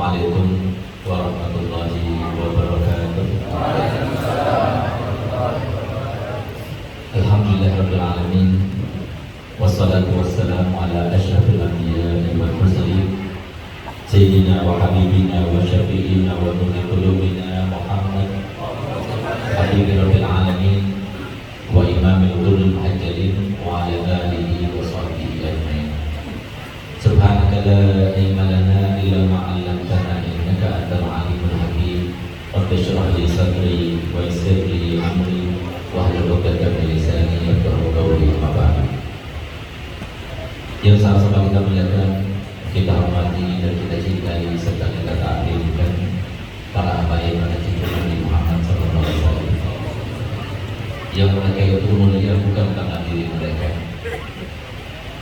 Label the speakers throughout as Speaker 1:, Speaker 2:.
Speaker 1: Assalamualaikum warahmatullahi wabarakatuh. Alhamdulillahirabbil alamin. Wassalatu wassalamu ala asyrafil anbiya'i wal mursalin sayyidina wa habibina wa syafi'ina wa nuri qulubina Muhammad habibi rabbil alamin wa imamil ghurril muhajjalin wa ala alihi wa sahbihi ajmain. Subhanaka la ilma lana illa ma 'allamtana innaka antal alimul hakim. Rabbi shrah li sadri wa yassir li amri wahlul 'uqdatam min lisani yafqahu qawli. Amma ba'd. Yang sama-sama kita muliakan, kita hormati dan kita cintai serta kita taatikan para habaib pada cinta Nabi Muhammad SAW. Yang mereka itu mulia bukan karena diri mereka,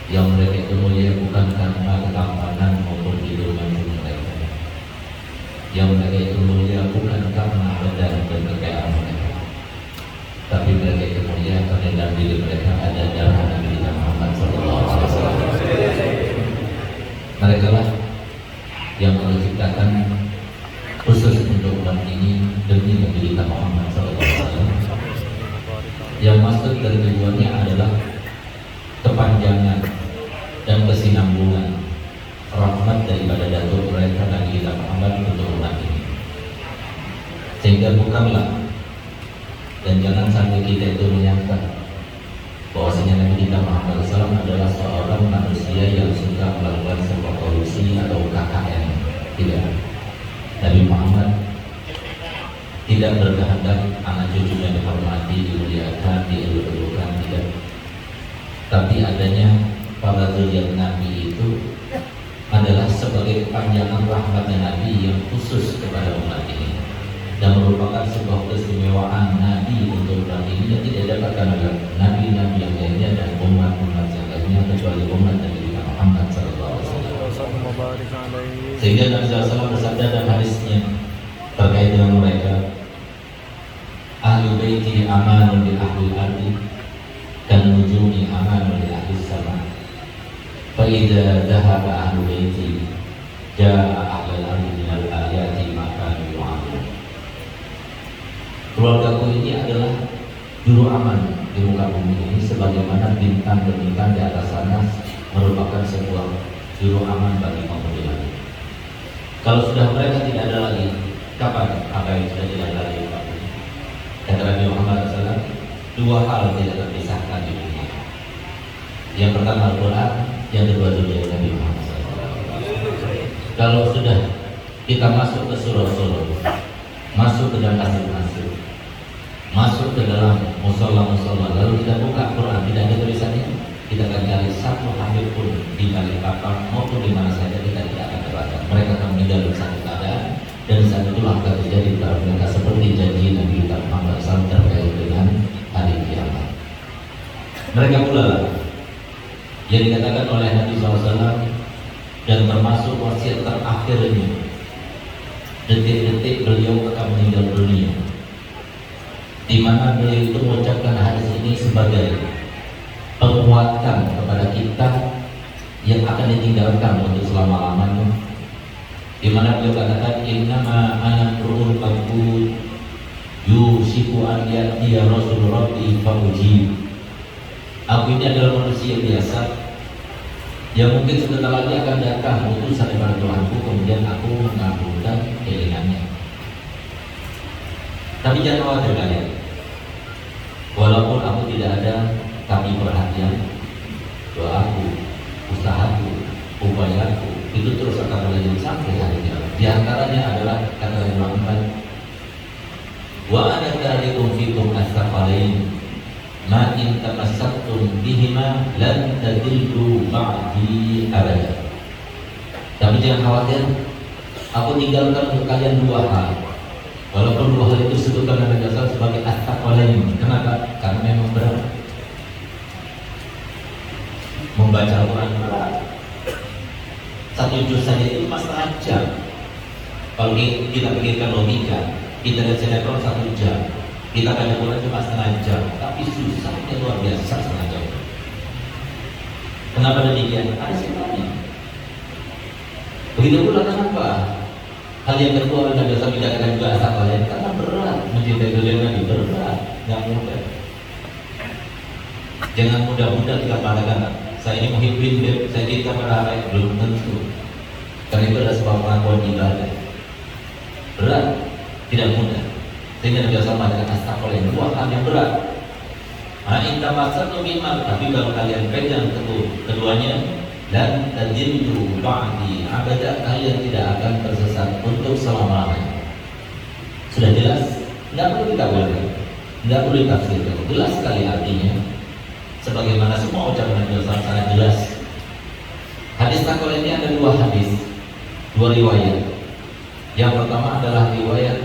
Speaker 1: yang mereka itu mulia bukan karena ketampanan maupun hidungan mereka, yang mereka itu mulia bukan karena benda dan kekayaan mereka, tapi mereka itu mulia karena dalam diri mereka ada darah Nabi Muhammad SAW. Mereka lah yang Allah ciptakan khusus untuk umat ini demi Nabi Muhammad SAW. Yang maksud dari tujuannya adalah kepanjangan dan kesinambungan rahmat daripada datuk mereka Nabi Muhammad untuk umat ini. Sehingga bukanlah dan jangan sampai kita itu menyangka bahwasanya Nabi kita Muhammad SAW adalah seorang manusia yang suka melakukan sebuah korupsi atau KKN. Tidak. Nabi Muhammad tidak berkehendak anak cucunya dihormati, dimuliakan, dieluk-elukan, tidak. Tapi adanya para zuriat Nabi itu adalah sebagai kepanjangan rahmatnya Nabi yang khusus kepada umat ini, dan merupakan sebuah keistimewaan Nabi untuk umat ini yang tidak didapatkan oleh Nabi-Nabi yang lainnya dan umat-umat yang lainnya kecuali umat Nabi Muhammad SAW. Sehingga Nabi SAW bersabda dalam hadisnya terkait dengan mereka, ahli baiti amanun li ahli ardi kan nujumi amanun li ahli sama. Fa idza dhahaba ahli baiti jaa ahli ardi minal ayati maka yu'amun. Keluargaku ini adalah juru aman di muka bumi ini, sebagaimana bintang bintang di atas sana merupakan sebuah juru aman bagi penghuni. Kalau sudah mereka tidak ada lagi, kapan apa yang sudah tidak ada lagi? Kata Nabi Muhammad SAW, dua hal tidak terpisahkan di dunia. Yang pertama Al-Quran, yang kedua dunia Nabi Muhammad SAW. Kalau sudah kita masuk ke surau-surau, masuk ke dalam masjid-masjid, masuk ke dalam musola-musola, lalu kita buka Quran, tidak ada tulisannya, kita akan cari satu habib pun di Balikpapan maupun di mana saja, kita tidak akan terbaca. Mereka akan meninggal dalam satu keadaan, dan saat itulah akan terjadi pada mereka seperti janji Nabi Muhammad SAW terkait dengan hari kiamat. Mereka pula lah yang dikatakan oleh Nabi SAW dan termasuk wasiat terakhirnya, detik-detik beliau akan meninggal dunia, di mana beliau itu mengucapkan hadis ini sebagai penguatan kepada kita yang akan ditinggalkan untuk selama-lamanya, di mana beliau katakan innama ana qur'ul qabul yusiku an ya'tiya rasul rabbi fauji. Aku ini adalah manusia biasa yang mungkin sebentar lagi akan datang utusan daripada Tuhanku, kemudian aku mengabulkan keinginannya. Tapi jangan khawatir kalian, walaupun aku tidak ada, tapi perhatian, doaku, usahaku, upayaku itu terus akan berlanjut sampai hari kiamat. Di antaranya adalah kata Nabi Muhammad, wa ana tarikum fikum as-saqalain ma in tamassaktum bihima lan tadillu ba'di abada. Tapi jangan khawatir, aku tinggalkan untuk kalian dua hal, walaupun dua hal itu disebutkan oleh Nabi SAW sebagai as-saqalain. Kenapa? Karena memang berat. Membaca Al-Quran berat. Satu juz saja itu cuma setengah jam. Kalau kita pikirkan logika, kita lihat sinetron 1 jam, kita baca Quran cuma setengah jam, tapi susahnya luar biasa setengah jam. Kenapa demikian? Ada sebabnya. Begitu pula kenapa Hal yang kedua, Nabi SAW bicarakan juga asal kalian karena berat mencintai beliau Nabi, berat, nggak mudah. Jangan mudah-mudah kita mengatakan saya ini muhibbin, saya cinta pada hal belum tentu. Karena itu adalah sebuah pengakuan ibadah. Berat, tidak mudah. Sehingga Nabi SAW mengatakan astagfirullah, yang dua hal yang berat. Inta maksatu biman, tapi kalau kalian pegang keduanya, dan tadillu ba'di abada, kalian tidak akan tersesat untuk selama-lamanya. Sudah jelas? Tidak perlu kita ulangi, tidak perlu ditafsirkan. Jelas sekali artinya. Sebagaimana semua ucapan Nabi SAW sangat jelas. Hadis takol ini ada dua hadis, dua riwayat. Yang pertama adalah riwayat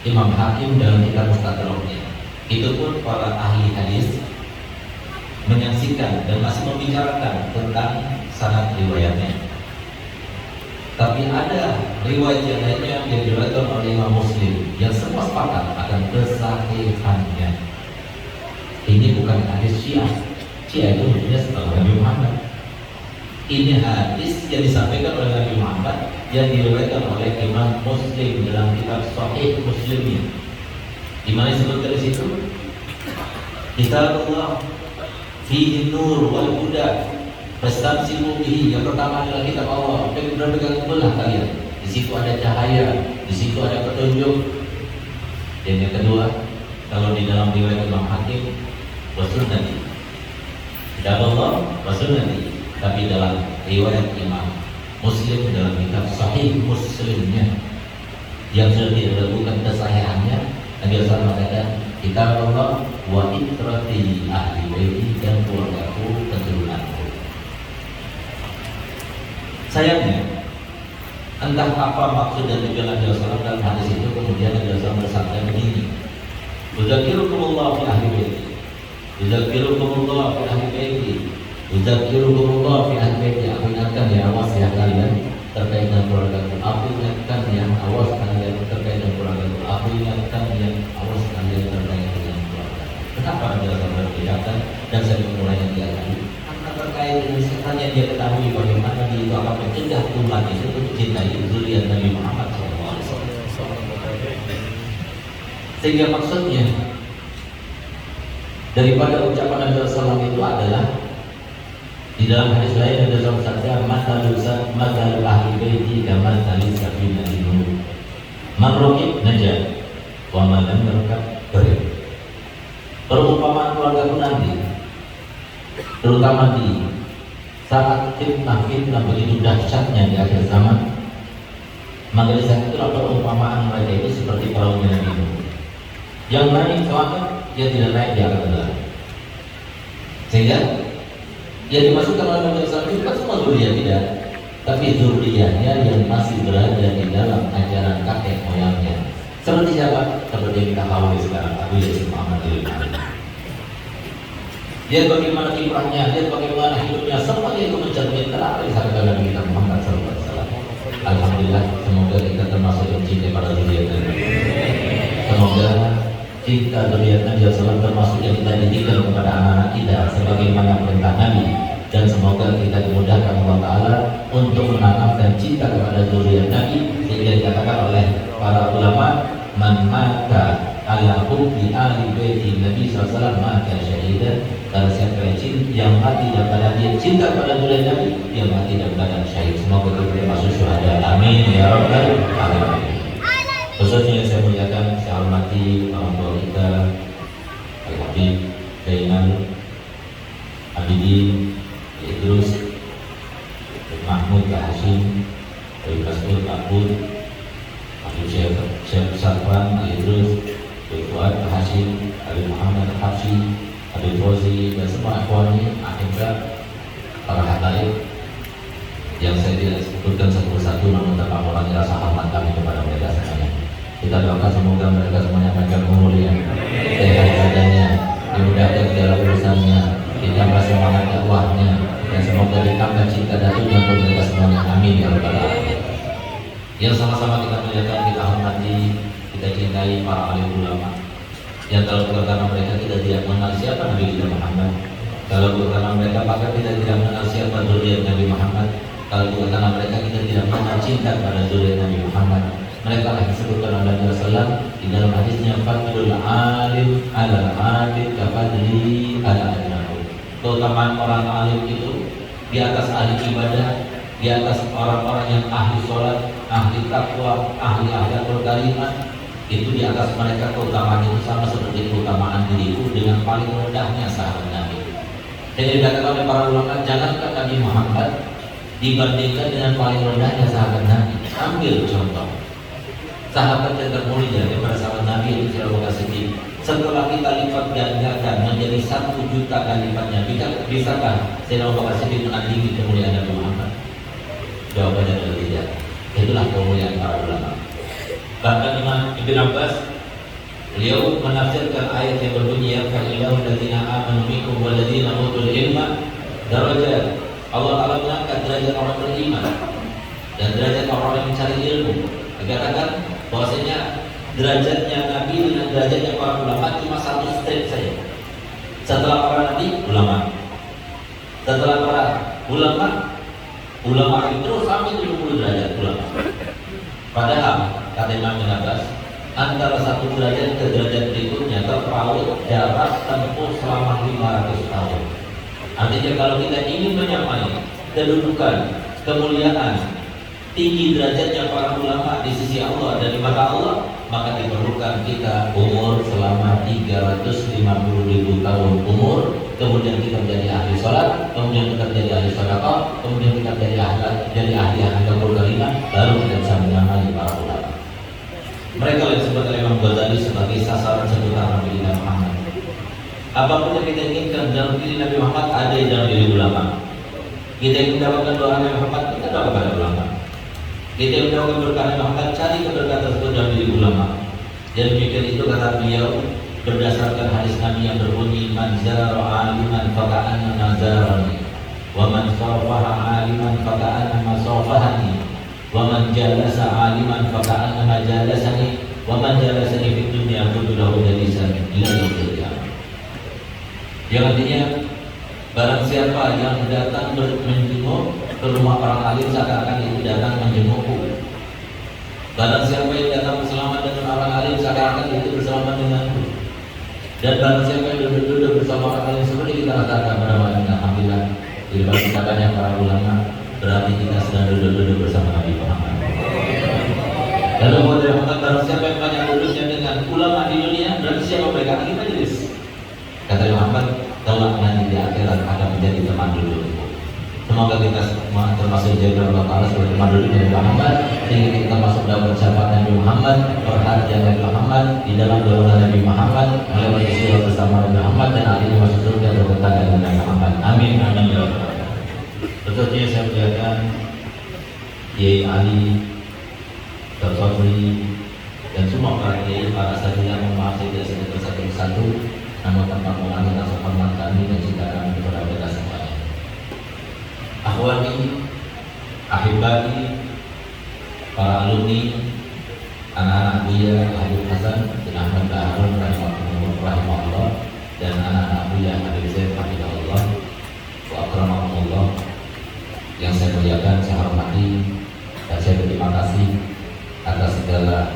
Speaker 1: Imam Hakim dalam kitab Mustadraknya. Itu pun para ahli hadis menyaksikan dan masih membicarakan tentang sanad riwayatnya. Tapi ada riwayat yang lainnya yang diriwayatkan oleh Imam Muslim yang semua sepakat akan kesahihannya. Ini bukan hadis Syiah. Syiah itu maksudnya setelah Nabi Muhammad. Ini hadis yang disampaikan oleh Nabi Muhammad yang diriwayatkan oleh Imam Muslim dalam kitab Sahih Muslimnya. Di mana disebutkan di situ? Kitabullah fihi nur wal huda fastamsiku bihi. Yang pertama adalah kitab Allah, pegang belah kalian. Di situ ada cahaya, di situ ada petunjuk. Dan yang kedua, kalau di dalam riwayat Imam Hakim, wasunnati. Kitab Allah, wasunnati. Tapi dalam riwayat Imam Muslim dalam kitab Sahih Muslimnya yang sudah diragukan kesahihannya, Nabi SAW mengatakan kitab Allah wa itrati ahli baiti, dan keluargaku keturunanku. Sayangnya, entah apa maksud dan tujuan Nabi SAW dalam hadis itu, kemudian Nabi SAW bersabda begini, "Udzakirukumullah fi ahli baiti, udzakirukumullah fi ahli baiti, udzakirukumullah fi ahli baiti." Aku ingatkan ya, awas ya kalian terkait dengan keluargaku. Aku ingatkan ya, awas kalian terkait dengan keluargaku. Aku ingatkan ya, awas kalian terkait dengan keluarga. Kenapa Nabi SAW berkata dan saya memulainya dia tadi? Karena terkait dengan setan yang dia ketahui bagaimana dia itu akan mencegah umat itu untuk cintai zuriat Nabi Muhammad SAW. Sehingga maksudnya daripada ucapan Nabi SAW itu adalah di dalam hadis lain ada dalam sabda matal ahli baiti kama tali safina nur man raqib najat wa man lam yarkab barid. Perumpamaan keluargaku nanti, terutama di saat fitnah begitu dahsyatnya di akhir zaman, maka di saat itulah perumpamaan mereka itu seperti perahunya Nabi Nuh. Yang naik selamat, dia tidak naik, dia akan tenggelam. Sehingga yang dimasukkan oleh Nabi SAW itu kan semua zuriat tidak, tapi zuriatnya yang masih berada di dalam ajaran kakek moyangnya. Seperti siapa? Seperti yang kita kawali sekarang, Abu Yazid Muhammad al-Imam. Lihat bagaimana kiprahnya, lihat bagaimana hidupnya, semuanya itu mencerminkan apa yang disampaikan Nabi kita Muhammad SAW. Alhamdulillah, semoga kita termasuk yang cinta pada zuriat Nabi. Semoga cinta zuriat Nabi SAW termasuk yang kita didikan kepada anak-anak kita sebagaimana perintah Nabi, dan semoga kita dimudahkan Allah Ta'ala untuk menanamkan cinta kepada zuriat Nabi, sehingga dikatakan oleh para ulama, man mata ala hubbi ahli baiti Nabi SAW maka syahidan. Kalau siapa yang mati dan pada dia cinta kepada zuriat Nabi, dia mati dan pada syahid. Semoga kita masuk syuhada, amin ya rabbal alamin. Khususnya yang saya muliakan, saya hormati orang tua kita, Al-Habib Zainal Abidin Idrus, Mahmud Hashim, Habib Mas'ud Abud, Habib Syekh Sarfan Idrus, Habib Fuad Hashim, Habib Muhammad Hafsi, Habib Fauzi, dan semua akhwani, akhirnya para hadirin yang saya tidak sebutkan satu persatu, namun tanpa mengurangi rasa hormat kami kepada mereka semuanya. Kita doakan semoga mereka semuanya panjang umur, sehat badannya, dimudahkan segala urusannya, ditambah semangat dakwahnya, dan semoga ditambah cinta dan tujuan untuk mereka semuanya. Amin ya rabbal alamin. Yang sama-sama kita muliakan, kita hormati, kita cintai para alim ulama. Yang kalau karena mereka kita tidak mengenal siapa Nabi kita Muhammad, kalau karena mereka maka kita tidak mengenal siapa zuriat Nabi Muhammad, Kalau di antara mereka kita tidak pernah cinta kepada zuriat Nabi Muhammad, mereka lah disebutkan oleh Nabi Sallam di dalam hadisnya, fadlul alim ala abid kafadli ala adnahu. Keutamaan orang alim itu di atas ahli ibadah, di atas orang-orang yang ahli sholat, ahli takwa, ahli akhlakul karimah, itu di atas mereka keutamaan itu sama seperti keutamaan diriku dengan paling rendahnya sahabat Nabi. Jadi dikatakan oleh para ulama, jangankan Nabi Muhammad dibandingkan dengan paling rendahnya sahabat Nabi. Ambil contoh sahabat yang termulia daripada sahabat Nabi itu Abu Bakar Siddiq. Setelah kita lipat gandakan menjadi 1 juta kali lipatnya, bisakah Sayyidina Abu Bakar Siddiq menandingi kemuliaan Nabi Muhammad? Jawabannya adalah tidak. Itulah kemuliaan para ulama. Bahkan Imam Ibn Abbas, beliau menafsirkan ayat yang berbunyi, ya fa'illahu alladziina aamanu minkum walladziina utul ilma darajat. Allah Ta'ala mengangkat derajat orang beriman dan derajat orang yang mencari ilmu. Dikatakan bahwasanya derajatnya Nabi dengan derajatnya para ulama cuma 1 step saja. Setelah para nabi, ulama. Setelah para ulama itu terus sampai 70 derajat ulama. Padahal kata Imam Ibn Abbas, antara 1 derajat ke derajat berikutnya terpaut jarak tempuh selama 500 tahun. Artinya kalau kita ingin menyamai kedudukan, kemuliaan, tinggi derajatnya para ulama di sisi Allah dan di mata Allah, maka diperlukan kita umur selama 350.000 tahun umur, kemudian kita menjadi ahli sholat, kemudian kita menjadi ahli sedekah, kemudian kita menjadi ahli akhlakul karimah, baru kita bisa menyamai para ulama. Mereka yang disebut oleh Imam Ghazali sebagai sasaran seputar Nabi Muhammad. Apapun yang kita inginkan dalam diri Nabi Muhammad ada di dalam diri ulama. Kita ingin mendapatkan doa Nabi Muhammad, kita doa kepada ulama. Kita ingin mendapatkan berkah Nabi Muhammad, cari keberkahan tersebut dalam diri ulama. Dan demikian itu kata beliau berdasarkan hadis Nabi yang berbunyi, man zara aliman faka'anna nazarani, wa man safaha aliman faka'anna safahani, wa man jalasa aliman faka'anna jalasani, wa man jalasani fid dunya kuntu lahu jalisan ila yaumil qiyamah. Yang artinya barang siapa yang datang menjenguk ke rumah orang alim seakan-akan itu datang menjengukku. Barang siapa yang datang bersama dengan orang alim seakan-akan itu bersama denganku. Dan barang siapa yang duduk bersama orang alim seperti kita katakan pada malam ini, alhamdulillah di depan kita banyak para ulama, berarti kita sedang duduk bersama Nabi Muhammad. Lalu buat Muhammad, barang siapa yang banyak duduknya dengan ulama di dunia, berarti siapa mereka lagi majelis. Kata Muhammad, kelak nanti di akhirat akan menjadi teman dudukku. Semoga kita semua termasuk jaga Allah Ta'ala sebagai teman duduk Nabi Muhammad, sehingga kita masuk dalam syafaat Nabi Muhammad, perhatian Nabi Muhammad, di dalam dorongan Nabi Muhammad, melewati surga bersama Nabi Muhammad, dan akhirnya masuk surga bertetangga dengan Nabi Muhammad. Amin, amin ya Allah. Berikutnya saya muliakan Kiai Ali, Dr. Fadli, dan semua para kiai, para sarjana, mohon maaf saya tidak sebut satu persatu. Namun tanpa mengulangi rasa hormat kami dan cinta kami kepada mereka semuanya. Akhwani, ahibati, para alumni, anak-anak Buya Habib Hasan bin Ahmad Baharun rahimahullah, dan anak-anak Buya Habib Zaid rahimahullah wa akramakumullah, yang saya muliakan, saya hormati, dan saya berterima kasih atas segala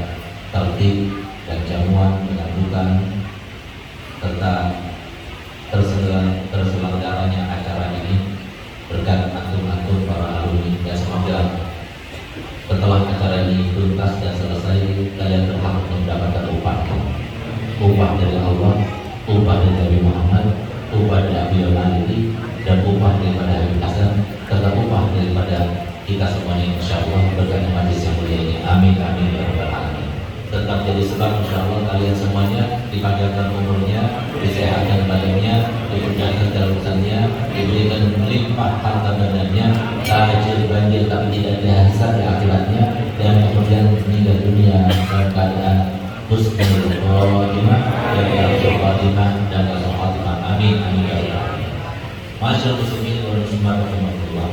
Speaker 1: tertib dan jamuan penyambutan serta terselenggaranya acara ini berkat antum-antum para alumni. Dan semoga setelah acara ini tuntas dan selesai, kalian berhak untuk mendapatkan upah dari Allah, upah dari Nabi Muhammad, upah dari Abil Maliki, dan upah daripada Habib Hasan, serta upah daripada kita semuanya, insyaallah, berkat majlis yang mulia ini. Amin, amin ya rabbal alamin. Tetap jadi sebab insyaallah kalian semuanya dipanjangkan umurnya, disehatkan badannya, dimudahkan dalam urusannya, diberikan melimpah harta badannya, tajir banjir tapi tidak dihisab di akhiratnya, dan kemudian meninggal dunia dalam keadaan husnul khotimah, dan khotimah. Amin, amin ya Allah. Masyaallah muslimin wal muslimat rahimakumullah.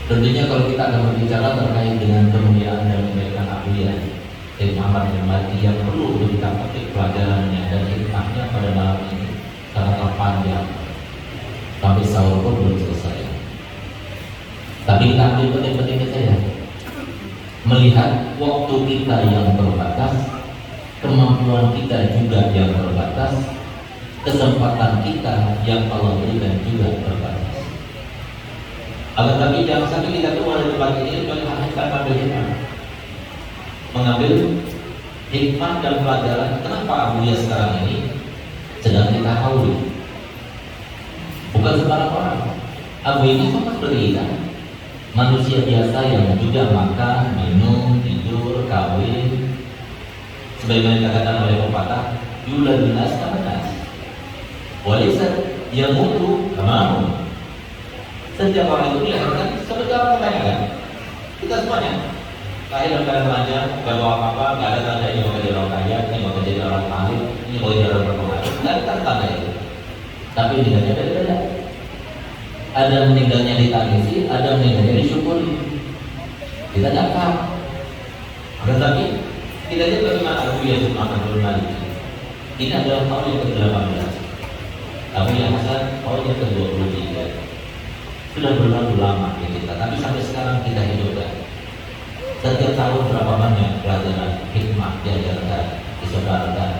Speaker 1: Tentunya kalau kita akan berbicara terkait dengan kemuliaan dan kebaikan Abuya Sayyid Muhammad bin Mahdi yang perlu untuk kita petik pelajarannya dan hikmahnya pada malam ini sangat panjang, sampai sahur pun belum selesai. Tapi kita ambil penting-pentingnya saja. Melihat waktu kita yang terbatas, kemampuan kita juga yang terbatas, kesempatan kita yang Allah berikan juga terbatas. Akan tapi jangan sampai kita keluar dari tempat ini hanya karena bagaimana mengambil hikmah dan pelajaran. Kenapa Abu Ya sekarang ini sedang kita hauli? Bukan sembarang orang. Abu ini sama seperti kita, manusia biasa yang juga makan, minum, tidur, kawin. Sebagaimana dikatakan oleh pepatah, yula binas kamanas, walisa yang mutu kamamu. Setiap orang itu dilahirkan seperti orang kebanyakan. Kita semuanya lahir dalam keadaan remaja, gak bawa apa-apa, gak ada tanda ini mau jadi orang kaya, ini mau jadi orang alim, ini mau jadi orang berpengaruh. Gak ada tanda itu. Tapi meninggalnya beda-beda. Ada meninggalnya ditangisi, ada meninggalnya disyukuri. Kita gak paham. Tetapi kita lihat bagaimana Abu Yazid Abdul Malik. Ini adalah tahun yang ke-18. Abu Hasan tahun yang ke-23. Sudah berlalu lama di kita, tapi sampai sekarang kita hidupkan. Setiap tahun berapa banyak pelajaran hikmah diajarkan, disebarkan.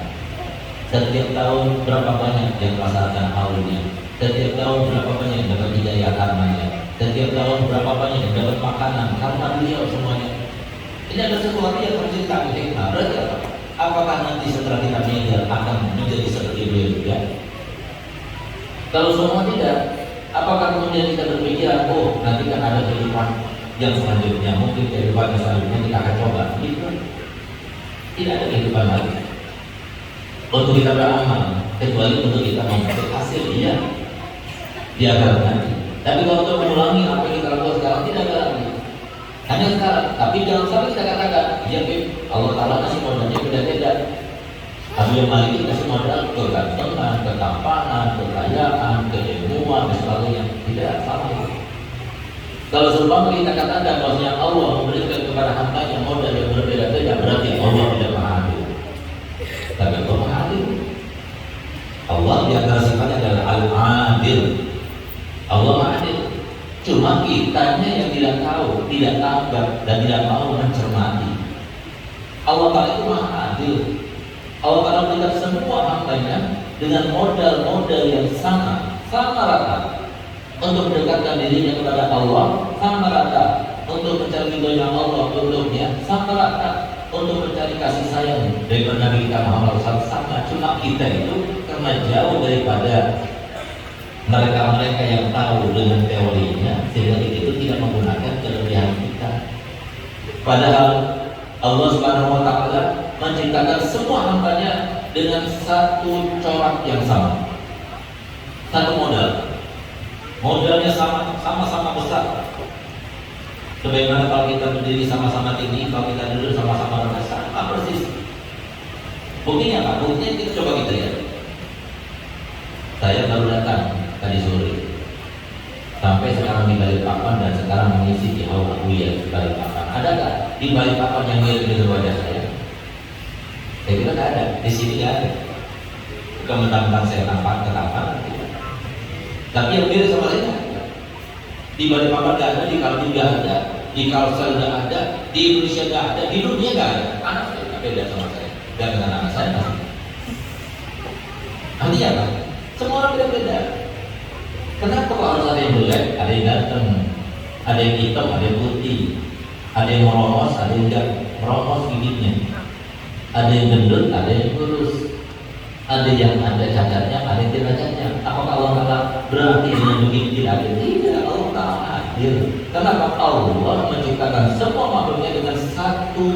Speaker 1: Setiap tahun berapa banyak yang merasakan haulnya. Setiap tahun berapa banyak yang dapat hidayah karenanya. Setiap tahun berapa banyak yang dapat makanan karena beliau semuanya. Ini ada sesuatu yang harus kita hikmah. Berarti apa? Apakah nanti setelah kita meninggal akan menjadi seperti beliau juga? Kalau semua tidak, apakah kemudian kita berpikir, oh nanti kan ada kehidupan yang selanjutnya, mungkin kehidupan yang selanjutnya kita akan coba? Tidak ada kehidupan lagi untuk kita beramal, kecuali untuk kita memperoleh hasil di akhirat nanti. Tapi kalau untuk mengulangi apa yang kita lakukan sekarang, tidak ada lagi. Hanya sekarang. Tapi jangan sampai kita katakan, ya Allah Ta'ala kasih modalnya beda-beda. Abu yang Malik itu kasih modal kegantengan, ketampanan, kekayaan, keilmuan, dan sebagainya. Tidak sama. Kalau seumpama kita katakan bahwasanya Allah memberikan kepada hambanya modal yang berbeda-beda, berarti Allah tidak maha adil. Tapi Allah maha adil. Allah di antara sifatnya adalah al-adil. Allah maha adil. Cuma kitanya yang tidak tahu, tidak tanggap, dan tidak mau mencermati. Allah Ta'ala itu maha adil. Allah Ta'ala berikan semua hambanya dengan modal-modal yang sama rata untuk mendekatkan dirinya kepada Allah, sama rata untuk mencari ridhonya Allah untuknya, sama rata untuk mencari kasih sayang dari Nabi kita Muhammad SAW, sama. Cuma kita itu karena jauh daripada mereka-mereka yang tahu dengan teorinya, sehingga kita itu tidak menggunakan kelebihan kita. Padahal Allah Subhanahu wa Ta'ala menciptakan semua hambanya dengan satu corak yang sama, satu modalnya sama-sama besar. Sebagaimana kalau kita berdiri sama-sama tinggi, kalau kita duduk sama-sama rendah, sama persis. Buktinya apa? Buktinya kita coba kita lihat. Saya baru datang tadi sore, sampai sekarang di Balikpapan dan sekarang mengisi di Haul Abu Ya di Balikpapan. Adakah di Balikpapan yang mirip dengan wajah saya? Saya kira tidak ada. Di sini tidak ada. Bukan mentang-mentang saya ketampanan. Tapi yang mirip sama saya di Balikpapan tidak ada, di Kaltim tidak ada, di Kalsel tidak ada, di Indonesia tidak ada, di dunia tidak ada. Anak saya tidak beda sama saya dan dengan anak saya. Artinya apa? Semua orang beda-beda. Kenapa kok harus ada yang jelek, ada yang ganteng, ada yang hitam, ada yang putih, ada yang merongos, ada yang tidak merongos gigitnya, ada yang gendut, ada yang kurus, ada yang ada cacatnya, ada yang tidak cacatnya. Apakah Allah Ta'ala berarti dengan begitu tidak adil? Tidak, Allah Ta'ala adil. Kenapa? Allah menciptakan semua makhluknya dengan satu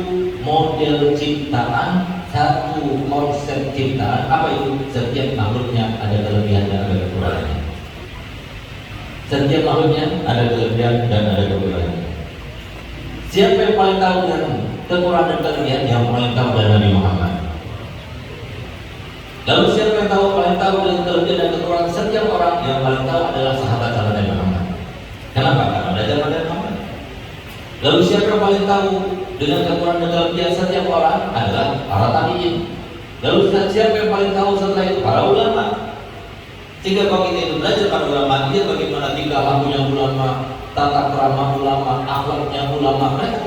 Speaker 1: model ciptaan, satu konsep ciptaan. Apa itu? Setiap makhluknya ada kelebihan dan ada kekurangannya. Setiap makhluknya ada kelebihan dan ada kekurangannya. Siapa yang paling tahu dengan kekurangan dan kelebihan? Yang paling tahu adalah Nabi Muhammad. Lalu siapa yang paling tahu dengan kelebihan dan kekurangan setiap orang? Yang paling tahu adalah sahabat-sahabat Nabi Muhammad. Kenapa? Karena belajar pada Muhammad. Lalu siapa yang paling tahu dengan kekurangan dan kelebihan setiap orang? Adalah para tabi'in. Lalu siapa yang paling tahu setelah itu? Para ulama. Sehingga kalau kita itu belajar pada ulama, dia bagaimana tingkah lakunya ulama, tata krama ulama, akhlaknya ulama, mereka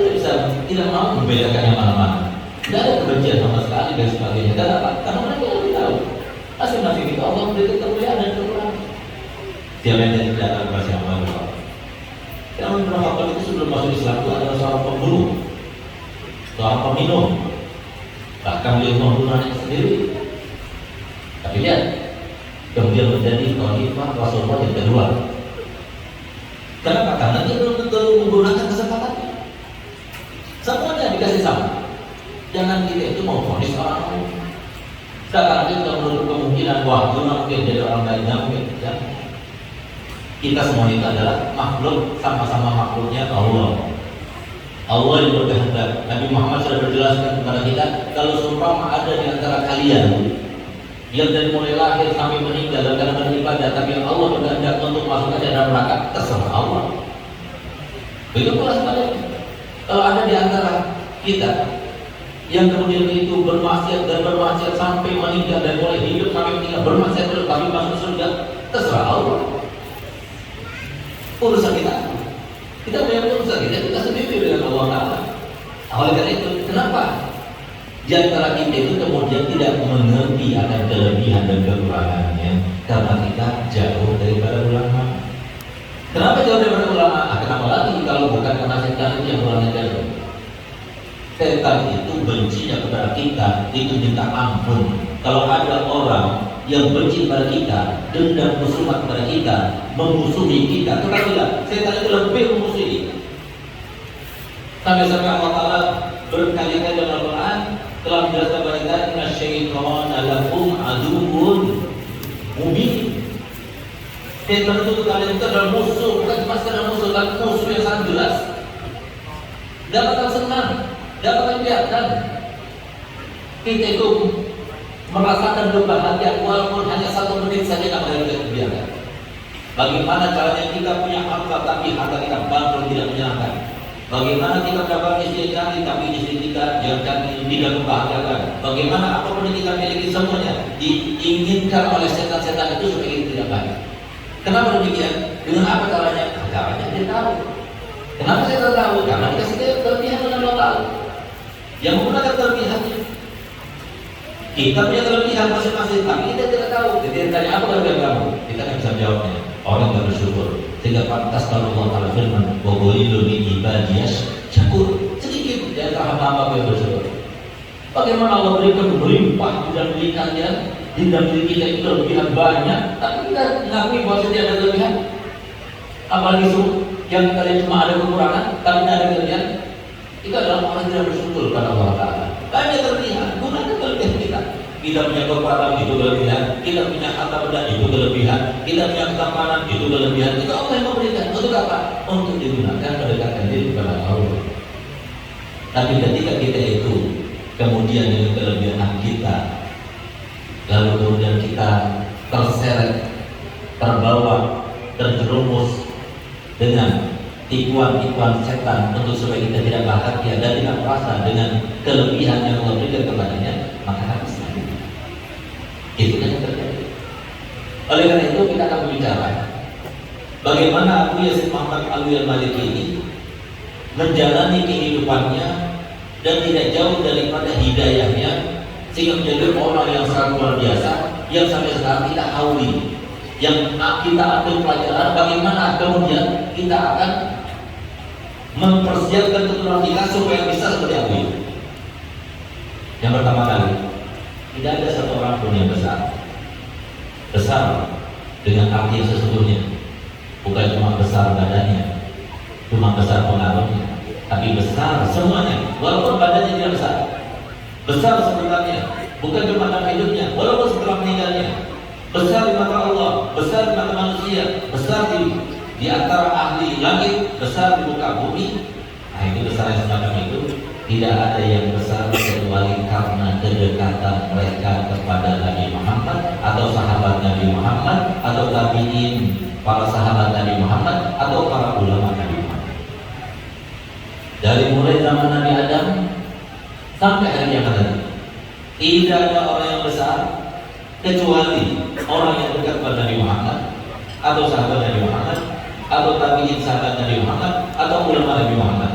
Speaker 1: tidak mau membedakan yang mana-mana. Tidak ada kebencian sama sekali dan sebagainya. Kenapa? Karena mereka lebih tahu masing-masing itu Allah memberikan kemuliaan dan kekurangan. Siapa yang tidak akan bersama Allah? Yang Umar itu sebelum masuk Islam itu adalah seorang pembunuh, seorang peminum, bahkan beliau membunuh anaknya sendiri. Tapi lihat, kemudian menjadi khalifah Rasulullah yang kedua. Kenapa? Karena dia belum tentu menggunakan kesempatannya. Semuanya dikasih sama. Jangan kita itu mau vonis orang lain. Sekarang kita menutup kemungkinan wah itu mungkin jadi orang lainnya mungkin. Ya. Kita semua itu adalah makhluk, sama-sama makhluknya Allah. Allah yang berkehendak. Nabi Muhammad sudah berjelaskan kepada kita, kalau seumpama ada di antara kalian yang dari mulai lahir sampai meninggal dan dalam beribadah, tapi yang Allah berkehendak untuk masuk ke dalam neraka, terserah Allah. Begitu pula sebaliknya. Kalau ada di antara kita yang kemudian itu bermaksiat dan bermaksiat sampai meninggal dan mulai hidup sampai meninggal bermaksiat terus tapi masuk surga, terserah Allah. Urusan kita punya urusan kita sendiri dengan Allah Ta'ala. Oleh karena itu, kenapa di antara kita itu kemudian tidak mengerti akan kelebihan dan kekurangannya? Karena kita jauh daripada ulama. Kenapa jauh daripada ulama? Kenapa lagi kalau bukan karena setan itu yang ulama jauh? Setan itu bencinya kepada kita, itu minta ampun. Kalau ada orang yang benci kepada kita, dendam musuhat kepada kita, memusuhi kita, ketahuilah setan itu lebih memusuhi. Sampai-sampai Allah Ta'ala berkali-kali dalam Al-Quran telah menjelaskan kepada kita, inna syaitana lakum aduwwun mubin. Setan itu kalian itu adalah musuh, bukan cuma sekedar musuh, tapi musuh yang sangat jelas. Dapatkan senang, dapatkan biarkan kita itu merasakan berbahagia walaupun hanya 1 menit saja tak boleh kita biarkan. Bagaimana caranya kita punya harta tapi harta kita bangkrut tidak menyenangkan? Bagaimana kita dapat istri cantik tapi istri kita yang cantik tidak membahagiakan? Bagaimana apapun yang kita miliki semuanya diinginkan oleh setan-setan itu supaya kita tidak bahagia? Kenapa demikian? Dengan apa caranya? Caranya dia tahu. Kenapa saya tahu? Karena dikasih kelebihan dengan Allah Ta'ala yang menggunakan kelebihannya. Kita punya kelebihan masing-masing, tapi kita tidak tahu. Jadi tanya apa kelebihan kamu? Kita tidak bisa jawabnya. Orang yang bersyukur. Sehingga pantas kalau Allah Ta'ala firman, wa qulilun min ibadiyas syakur. Sedikit di antara hamba-hamba yang bersyukur. Bagaimana Allah berikan berlimpah dan berikannya, dan diri kita itu kelebihan banyak, tapi kita mengakui bahwa tidak ada kelebihan. Apalagi yang kalian cuma ada kekurangan, tapi tidak ada kelebihan. Itu adalah orang yang tidak bersyukur pada Allah Ta'ala. Banyak kelebihan, gunakan kelebihan kita. Kita punya kekuatan, itu kelebihan. Kita punya harta benda, itu kelebihan. Kita punya ketampanan, itu kelebihan. Itu Allah yang memberikan. Untuk apa? Untuk digunakan mendekatkan diri kepada Allah. Tapi ketika kita itu kemudian dengan kelebihan kita, lalu kemudian kita terseret, terbawa, terjerumus dengan tipuan-tipuan setan untuk supaya kita tidak bahagia dan tidak merasa dengan kelebihan yang Allah berikan kepadanya, maka habis lagi. Itu yang terjadi. Oleh karena itu kita akan berbicara bagaimana Abu Yazid Muhammad Alwi Al-Maliki ini menjalani kehidupannya dan tidak jauh daripada hidayahnya sehingga menjadi orang yang sangat luar biasa yang sampai sekarang kita hauli, yang kita ambil pelajaran bagaimana kemudian kita akan mempersiapkan keturunan kita supaya bisa seperti Abu Yazid. Yang pertama kali, tidak ada satu orang pun yang besar dengan arti yang sesungguhnya, bukan cuma besar badannya, cuma besar pengaruhnya, tapi besar semuanya. Walaupun badannya tidak besar sebenarnya, bukan cuma dalam hidupnya, walaupun setelah meninggalnya, besar di mata Allah, besar di mata manusia, besar di antara ahli langit, besar di muka bumi. Nah, itu besar yang semacam itu. Tidak ada yang besar kecuali karena kedekatan mereka kepada Nabi Muhammad atau sahabat Nabi Muhammad atau tabi'in, para sahabat Nabi Muhammad atau para ulama Nabi Muhammad. Dari mulai zaman Nabi Adam sampai hari yang akan datang, tidak ada orang yang besar kecuali orang yang dekat kepada Nabi Muhammad atau sahabat Nabi Muhammad atau tabi'in sahabat Nabi Muhammad, atau ulama Nabi Muhammad.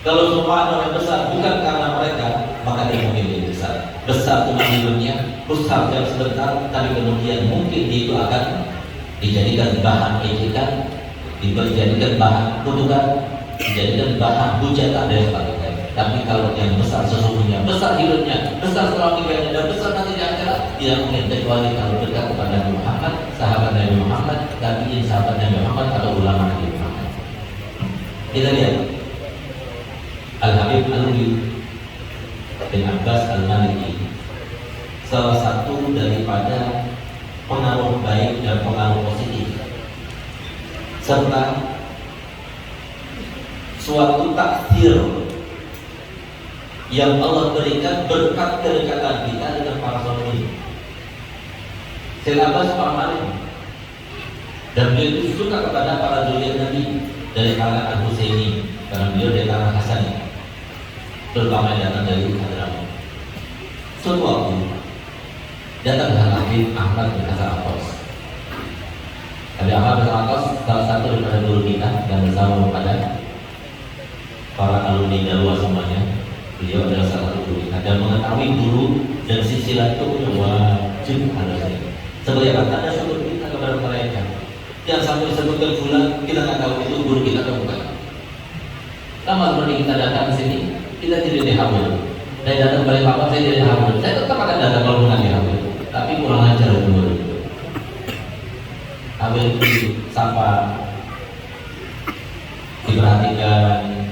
Speaker 1: Kalau semua orang besar bukan karena mereka, maka dia mungkin jadi besar. Besar cuma di dunia, besar jam sebentar, tapi kemudian mungkin itu akan dijadikan bahan ejekan, dijadikan bahan kutukan, dijadikan bahan hujatan dan sebagainya. Tapi kalau yang besar sesungguhnya, besar hidupnya, besar selawatnya, dan besar nanti di akhirat, tidak mungkin kecuali kalau dekat kepada Nabi Muhammad, sahabat Nabi Muhammad, tabi'in sahabat Nabi Muhammad, atau ulama Nabi Muhammad. Kita lihat Al-Habib Alwi bin Abbas Al-Maliki, salah satu daripada pengaruh baik dan pengaruh positif, serta suatu takdir yang Allah berikan berkat kedekatan kita dengan para sahabat. Sayyid Abbas Al-Maliki, dan beliau itu suka kepada para zuriat Nabi dari kalangan Al-Husaini, karena beliau dari kalangan Hasani, terutama yang datang dari Hadramaut. Suatu waktu datang Habib Ahmad bin Hasan Al-Qas. Habib Ahmad bin Hasan Al-Qas salah satu daripada guru kita dan bersama kepada para alumni Darwa semuanya. Beliau adalah salah satu guru kita dan mengetahui guru dan silsilah itu wajib harusnya. Sebagai tanda syukur kita kepada mereka. Yang sampai disebutkan bulan kita nggak tahu itu guru kita atau bukan. Lama seperti kita datang ke sini, kita tidak dihamil. Saya datang balik papan, saya tidak dihamil. Saya tetap akan datang kalau bukan dihamil. Tapi kurang ajar dulu. Hamil itu sapa, diperhatikan,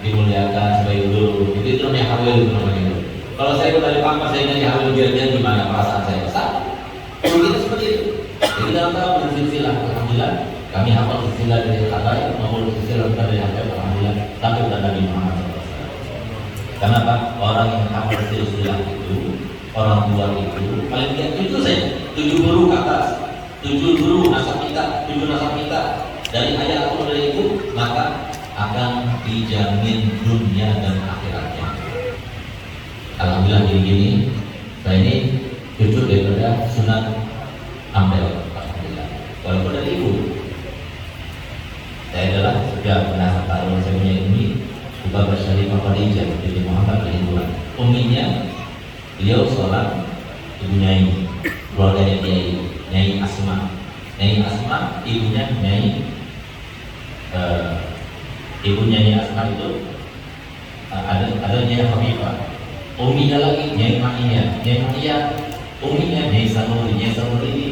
Speaker 1: dimuliakan sebagai guru. Itu namanya hamil itu namanya. Kalau saya kembali papan, saya tidak dihamil, biar gimana perasaan saya? Sama. Guru kita seperti itu. Jadi dalam tahap bersilsilah, alhamdulillah, kami hafal silsilah dari Habaib maupun silsilah dari Habaib, alhamdulillah, sampai kepada Nabi Muhammad. Kenapa? Orang yang hafal silsilah itu, orang tua itu, paling tidak 7 saja, 7 guru ke atas, 7 guru nasab kita, 7 nasab kita dari ayah atau dari ibu, maka akan dijamin dunia dan akhiratnya. Alhamdulillah gini-gini, saya ini cucu daripada Sunan Ampel. Alhamdulillah. Walaupun dari ibu, saya adalah sudah menasab taruh saya punya ini bukan bersyarifah Khadijah binti Muhammad Al-Hindwan. Uminya beliau seorang ibu Nyai, keluarganya Nyai Asma. Nyai Asma, ibunya Nyai ibu Nyai Asma itu ada Nyai Habibah. Uminya lagi Nyai Ma'iyah. Nyai Ma'iyah uminya Nyai Samuri. Nyai Samuri ini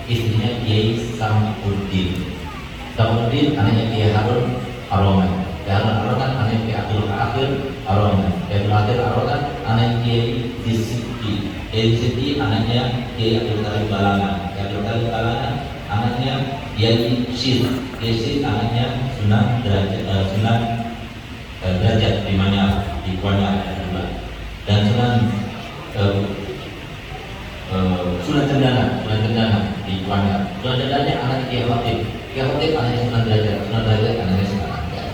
Speaker 1: istrinya Kiai Samuddin. Samuddin anaknya Kiai Harun Aroman. Kiai Harun Aroman anaknya Kiai Abdul Akhir Aroman. Kiai Abdul Akhir Aroman anaknya Kiai Disiti. Kiai Disiti anaknya Kiai Abdul Karim Balangan. Kiai Abdul Karim Balangan anaknya Kiai Syed. Kiai Syed anaknya Sunan Derajat di mana di Kuala Lumpur. Dan Sunan Cendana di Kuala. Sunan Cendana anak Kiai Khatib. Kiai Khatib anaknya Sunan Derajat anaknya Sunan Ampel.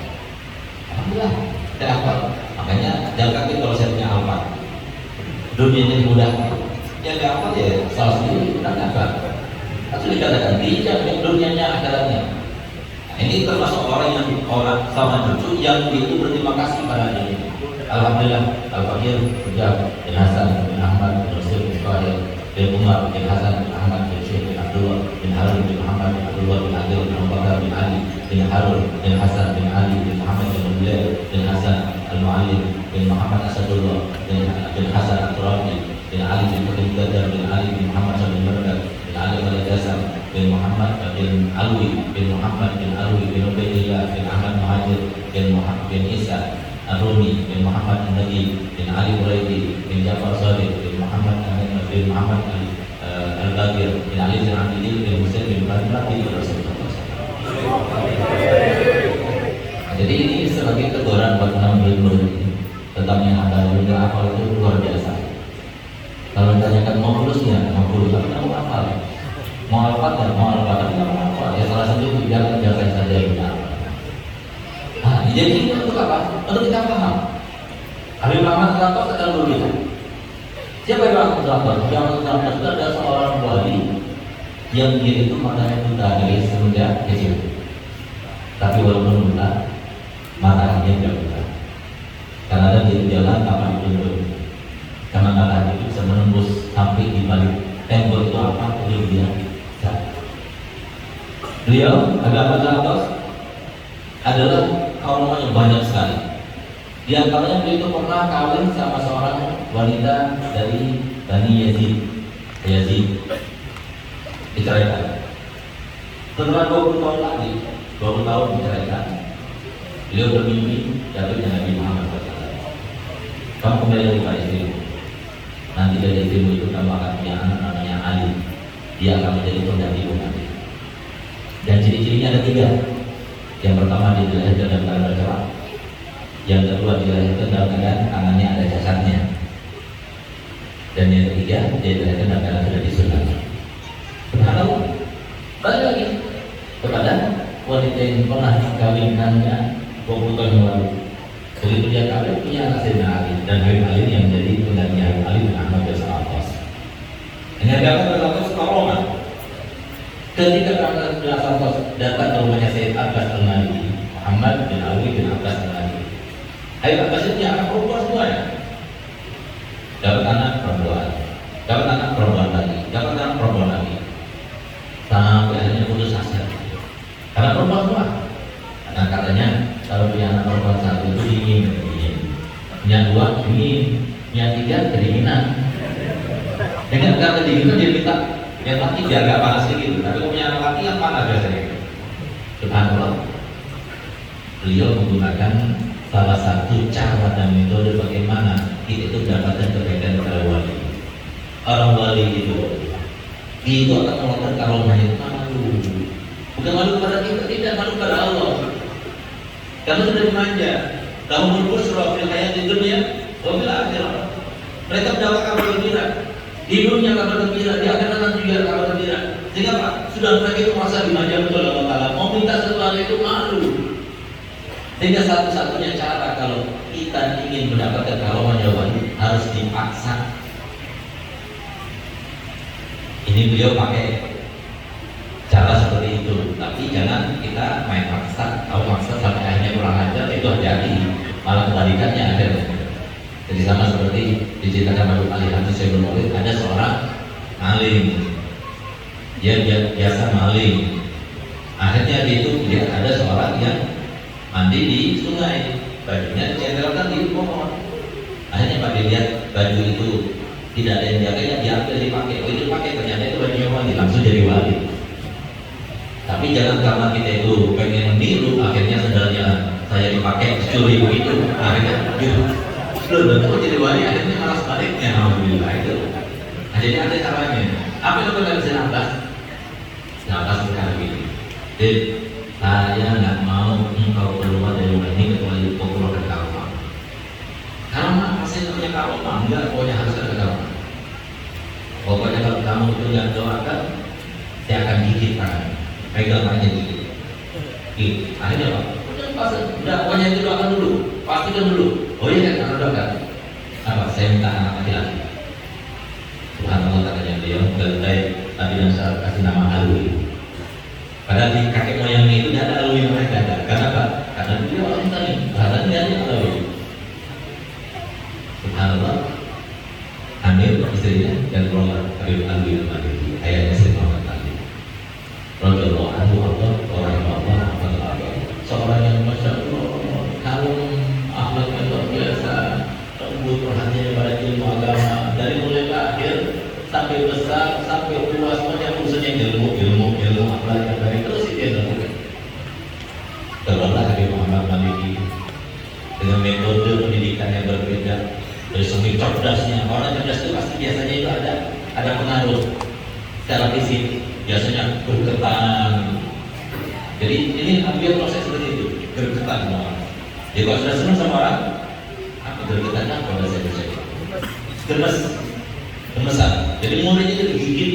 Speaker 1: Alhamdulillah, saya hafal. Makanya jangan kaget kalau saya punya hafal. Dunia ini mudah. Yang nggak hafal ya salah sendiri. Kenapa? Harus dikatakan dijamin dunianya akhiratnya. Nah, ini termasuk orang sama cucu yang itu berterima kasih pada ini. Alhamdulillah, Al-Fakir sudah bin Hasan bin Ahmad bin Rasul bin Fahir bin Umar bin Hasan bin Ahmad bin Syekh bin Abdullah bin Harun bin Muhammad bin Abdullah bin Adil bin Abu Bakar bin Ali bin Harun bin Hasan bin Ali bin Muhammad bin Abdullah bin Hasan Al-Mu'allim bin Muhammad Asadullah bin Hasan Al-Turabi bin Ali bin Fatim Gadar bin Ali bin Muhammad bin Merdad bin Ali bin Al-Jasam bin Muhammad bin Alwi bin Muhammad bin Alwi bin Ubaidillah bin Ahmad Muhajir bin Muhammad bin Isa Ar-Rumi bin Muhammad An-Nabi bin Ali Buraidi bin Jafar Sadiq bin Muhammad Ali Al-Bagir bin Ali bin Abdillah bin Husain bin Fatimah bin Rasulullah. Jadi ini sebagai teguran buat murid-murid ini tentang yang ada juga hafal itu luar biasa. Kalau ditanyakan mau lulus ya, mau lulus tapi nggak mau hafal, mau hafal ya, mau hafal tapi nggak mau hafal. Ya salah satu jangan saja yang benar. Nah, jadi ini untuk apa? Untuk kita paham. Habib Muhammad Al-Qas adalah guru kita. Siapa yang Muhammad Al-Qas? Yang Muhammad Al-Qas itu adalah seorang wali yang dia itu matanya buta dari semenjak kecil. Tapi walaupun buta, matanya tidak buta. Karena ada di jalan apa dituntun. Karena matanya itu bisa menembus sampai di balik tembok itu apa dia. Beliau agama Zarathos adalah kaum yang banyak sekali. Di antaranya beliau itu pernah kawin sama seorang wanita dari Bani Yazid diceraikan. Setelah 20 tahun lagi, 20 tahun diceraikan, beliau bermimpi David dan Nabi Muhammad SAW. Kamu kembali lagi pada istrimu. Nanti dari istrimu itu kamu akan punya anak namanya Ali. Dia akan menjadi pendampingmu nanti. Dan ciri-cirinya ada 3. Yang pertama dia dilahirkan dalam keadaan bercerak. Yang kedua dilahirkan dalam keadaan tangannya ada cacatnya. Dan yang ketiga dia dilahirkan dalam keadaan sudah disunat. Subhanallah. Balik lagi kepada wanita yang pernah dikawinkannya 20 tahun yang lalu. Begitu dia kawin punya anak Sayyidina Ali dan Habib Ali yang menjadi pengganti Habib Ali bin Ahmad bin Zarathos. Ini agama Zarathos karomah. Ketika Ahmad bin Zarathos datang ke rumahnya Sayyid Abbas Al-Maliki, Muhammad bin Ali bin Abbas Al-Maliki. Habib Abbas itu punya anak perempuan semuanya. Dapat anak perempuan, dapat anak perempuan lagi, dapat anak perempuan lagi. Sampai akhirnya putus asa. Karena perempuan semua. Karena katanya kalau punya anak perempuan satu itu dingin, punya 2 dingin, punya 3 kedinginan. Dengan kata dingin itu dia minta yang laki dia agak panas sedikit, tapi kalau punya anak laki yang panas biasanya. Subhanallah. Beliau menggunakan salah satu cara dan metode bagaimana kita itu mendapatkan kebaikan dari wali. Orang wali itu akan melakukan karomahnya itu malu. Bukan malu kepada kita, tidak, malu kepada Allah. Karena sudah dimanja. Kamu berbuat fil hayati dunia wa fil akhirah. Mereka mendapatkan kabar gembira. Di dunia kabar gembira, di akhirat juga kabar gembira. Sehingga Pak, sudah mereka itu merasa dimanja betul Allah Ta'ala. Mau minta sesuatu itu malu. Sehingga satu-satunya cara kalau kita ingin mendapatkan karomahnya wali harus dipaksa. Ini beliau pakai cara seperti itu, tapi jangan kita main paksa. Kalau maksa sampai akhirnya kurang ajar itu hati-hati, malah kebalikannya akhirnya. Jadi sama seperti diceritakan Habib Ali Hamzah Syekhul Maulid, ada seorang maling, dia biasa maling. Akhirnya dia itu lihat ada seorang yang mandi di sungai, bajunya dicentelkan di pohon. Akhirnya Pak dia lihat baju itu tidak ada yang jaganya, diambil dipakai. Oh itu pakai, ternyata itu bajunya wali, langsung jadi wali. Tapi jangan karena kita itu pengen meniru, akhirnya sendalnya saya dipakai curi begitu, akhirnya gitu. Betul jadi wali, akhirnya malah sebaliknya. Alhamdulillah itu. Nah, jadi ada caranya. Apa itu kita bisa nambah? Nambah sekarang ini. Jadi saya nggak mau engkau keluar dari rumah ini kecuali engkau keluar dari karomah. Karomah pasti punya karomah, enggak pokoknya harus ada karomah. Pokoknya kalau kamu itu yang doakan, saya akan gigit tangan, pegang aja gigit. Akhirnya apa? Udah pokoknya itu doakan dulu, pastikan dulu. Oh iya kan, doakan. Apa? Saya minta anak laki-laki. Subhanallah katanya beliau, dari Nabi dan saya kasih nama Alwi. Padahal di kakek moyangnya itu tidak ada Alwi mereka ada. Karena apa? Karena beliau orang tadi, bahkan dia ada Alwi. Subhanallah. Amir istrinya dan keluarga Habib Alwi al-Maliki, ayahnya Sayyid Muhammad Ali. Radhiyallahu anhu orang Allah, seorang yang masya Allah kalem, akhlaknya luar biasa, lembut perhatiannya pada ilmu agama dari mulai lahir sampai besar sampai tua semuanya urusannya ilmu akhlak yang baik terus dia lakukan. Keluarlah Habib Muhammad Maliki dengan metode pendidikan yang berbeda. Dari segi cerdasnya, orang cerdas itu pasti biasanya itu ada pengaruh secara fisik, biasanya bergetan. Jadi ini hampir proses seperti itu, bergetan sama orang. Jadi kalau sudah senang sama orang, apa bergetan apa bahasa Indonesia? Gemesan. Jadi mulutnya itu digigit,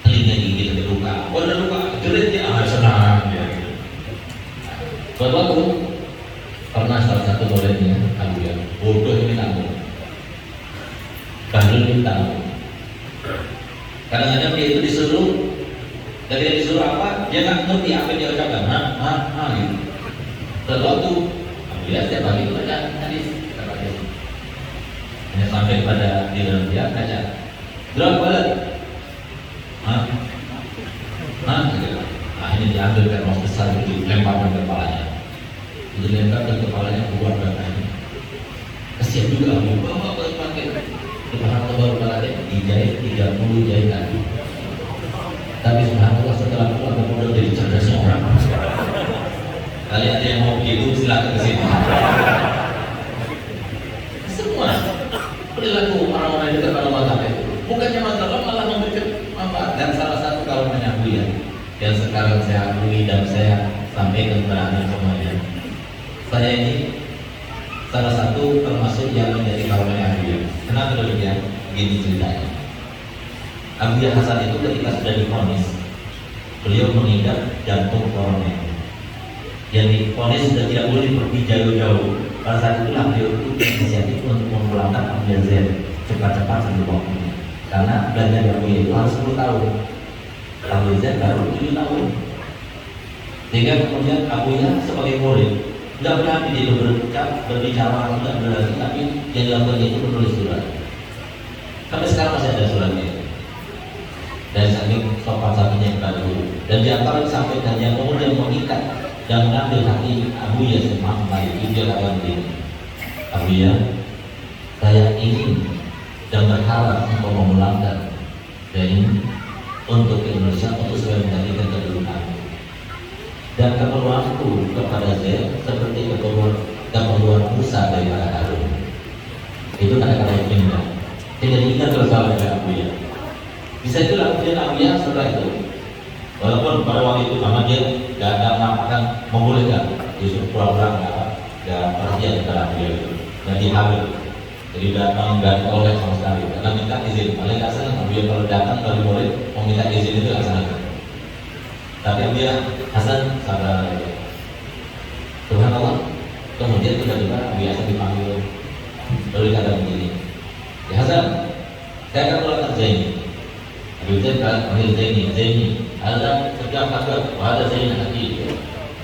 Speaker 1: telinga gigit, ada luka. Oh ada luka, jerit dia, senang ya. Buat waktu pernah salah satu muridnya, Abu ya, bodoh ini tamu, bandel ini tamu. Kadang-kadang dia itu disuruh Dan dia disuruh apa, dia nggak ngerti apa yang dia ucapkan. Gitu. Setelah itu, Abuya setiap pagi itu baca hadis. Hanya sampai pada di dalam dia baca. Berapa balik? Gitu. Nah ini diambil termos besar itu dilemparkan ke kepalanya. Itu dilemparkan ke kepalanya keluar darahnya. Kasihan juga Abu bawa pakai subhanallah baru kali dijahit 30 jahitan. Tapi subhanallah setelah keluar kemudian jadi cerdasnya orang. Kalian ada yang mau begitu silakan ke sini. Semua perilaku orang-orang yang dekat pada mazhab itu bukannya mazhab malah memberikan manfaat. Dan salah satu kawannya Abu yang sekarang saya akui dan saya sampaikan kepada anda semuanya, saya ini salah satu termasuk yang menjadi kawannya Abu. Kenapa demikian? Begini ceritanya. Abu Hasan itu ketika sudah divonis, beliau mengidap jantung koroner. Yang divonis sudah tidak boleh pergi jauh-jauh. Pada saat itulah beliau itu inisiatif untuk memulangkan Abu Yazid cepat-cepat sebelum waktunya. Karena belajar Abu itu harus 10 tahun. Abu Yazid baru 7 tahun. Sehingga kemudian Abu Yazid sebagai murid tidak berani dia berbicara, tidak berani, tapi yang dilakukan itu menulis surat. Sampai sekarang masih ada suratnya. Dan saking sopan satunya kepada guru. Dan di antara disampaikan yang kemudian mengikat dan mengambil hati Abu Yazid itu dia katakan begini, Abu Yazid, saya ingin dan berharap untuk memulangkan dan untuk Indonesia untuk saya menjadikan kedudukan dan keperluanku kepada saya seperti keperluan Musa daripada Harun. Itu kata-kata yang indah. Tidak diingat terus oleh Abu Yazid. Bisa itu kemudian Abu Yazid setelah itu, walaupun pada waktu itu sama dia tidak ada menampakkan membolehkan, justru pura-pura nggak perhatian kepada Abu Yazid dan dihamil. Jadi datang nggak oleh sama sekali karena minta izin. Paling nggak senang Abu Yazid kalau datang dari murid mau minta izin itu nggak senang. Tapi Abu Hasan sabar aja. Subhanallah. Kemudian tiba-tiba Abu Yazid dipanggil, lalu dikatakan begini, ya Hasan, saya akan melakukan Zaini. Abu Yazid panggil Zaini, ada sedang takut, ada Zaini hati.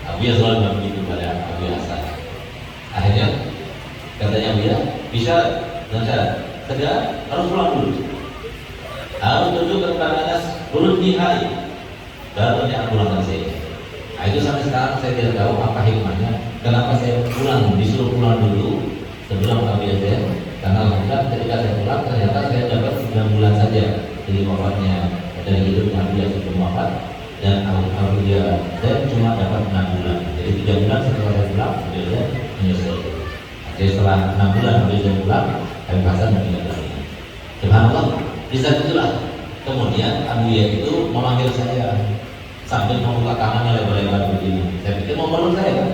Speaker 1: Abu Yazid selalu bilang begitu pada Abu Hasan. Akhirnya katanya Abu Yazid, bisa dan saya segera harus pulang dulu. Harus duduk ke depan atas urut nihai. Baru dia pulangkan saya. Nah, itu sampai sekarang saya tidak tahu apa hikmahnya. Kenapa saya pulang, disuruh pulang dulu sebelum Abu Yazid? Karena alhamdulillah ketika saya pulang ternyata saya dapat 9 bulan saja dari wafatnya, dari hidupnya Abu Yazid sebelum wafat. Dan Abu Yazid cuma dapat 6 bulan. Jadi 3 bulan setelah saya pulang, Abu Yazid menyusul. Jadi setelah 6 bulan Abu Yazid pulang, Abu Hasan meninggal dunia. Subhanallah, di saat itulah kemudian Abu Yazid itu memanggil saya sambil membuka tangannya lebar-lebar begini. Saya pikir mau meluk saya kan?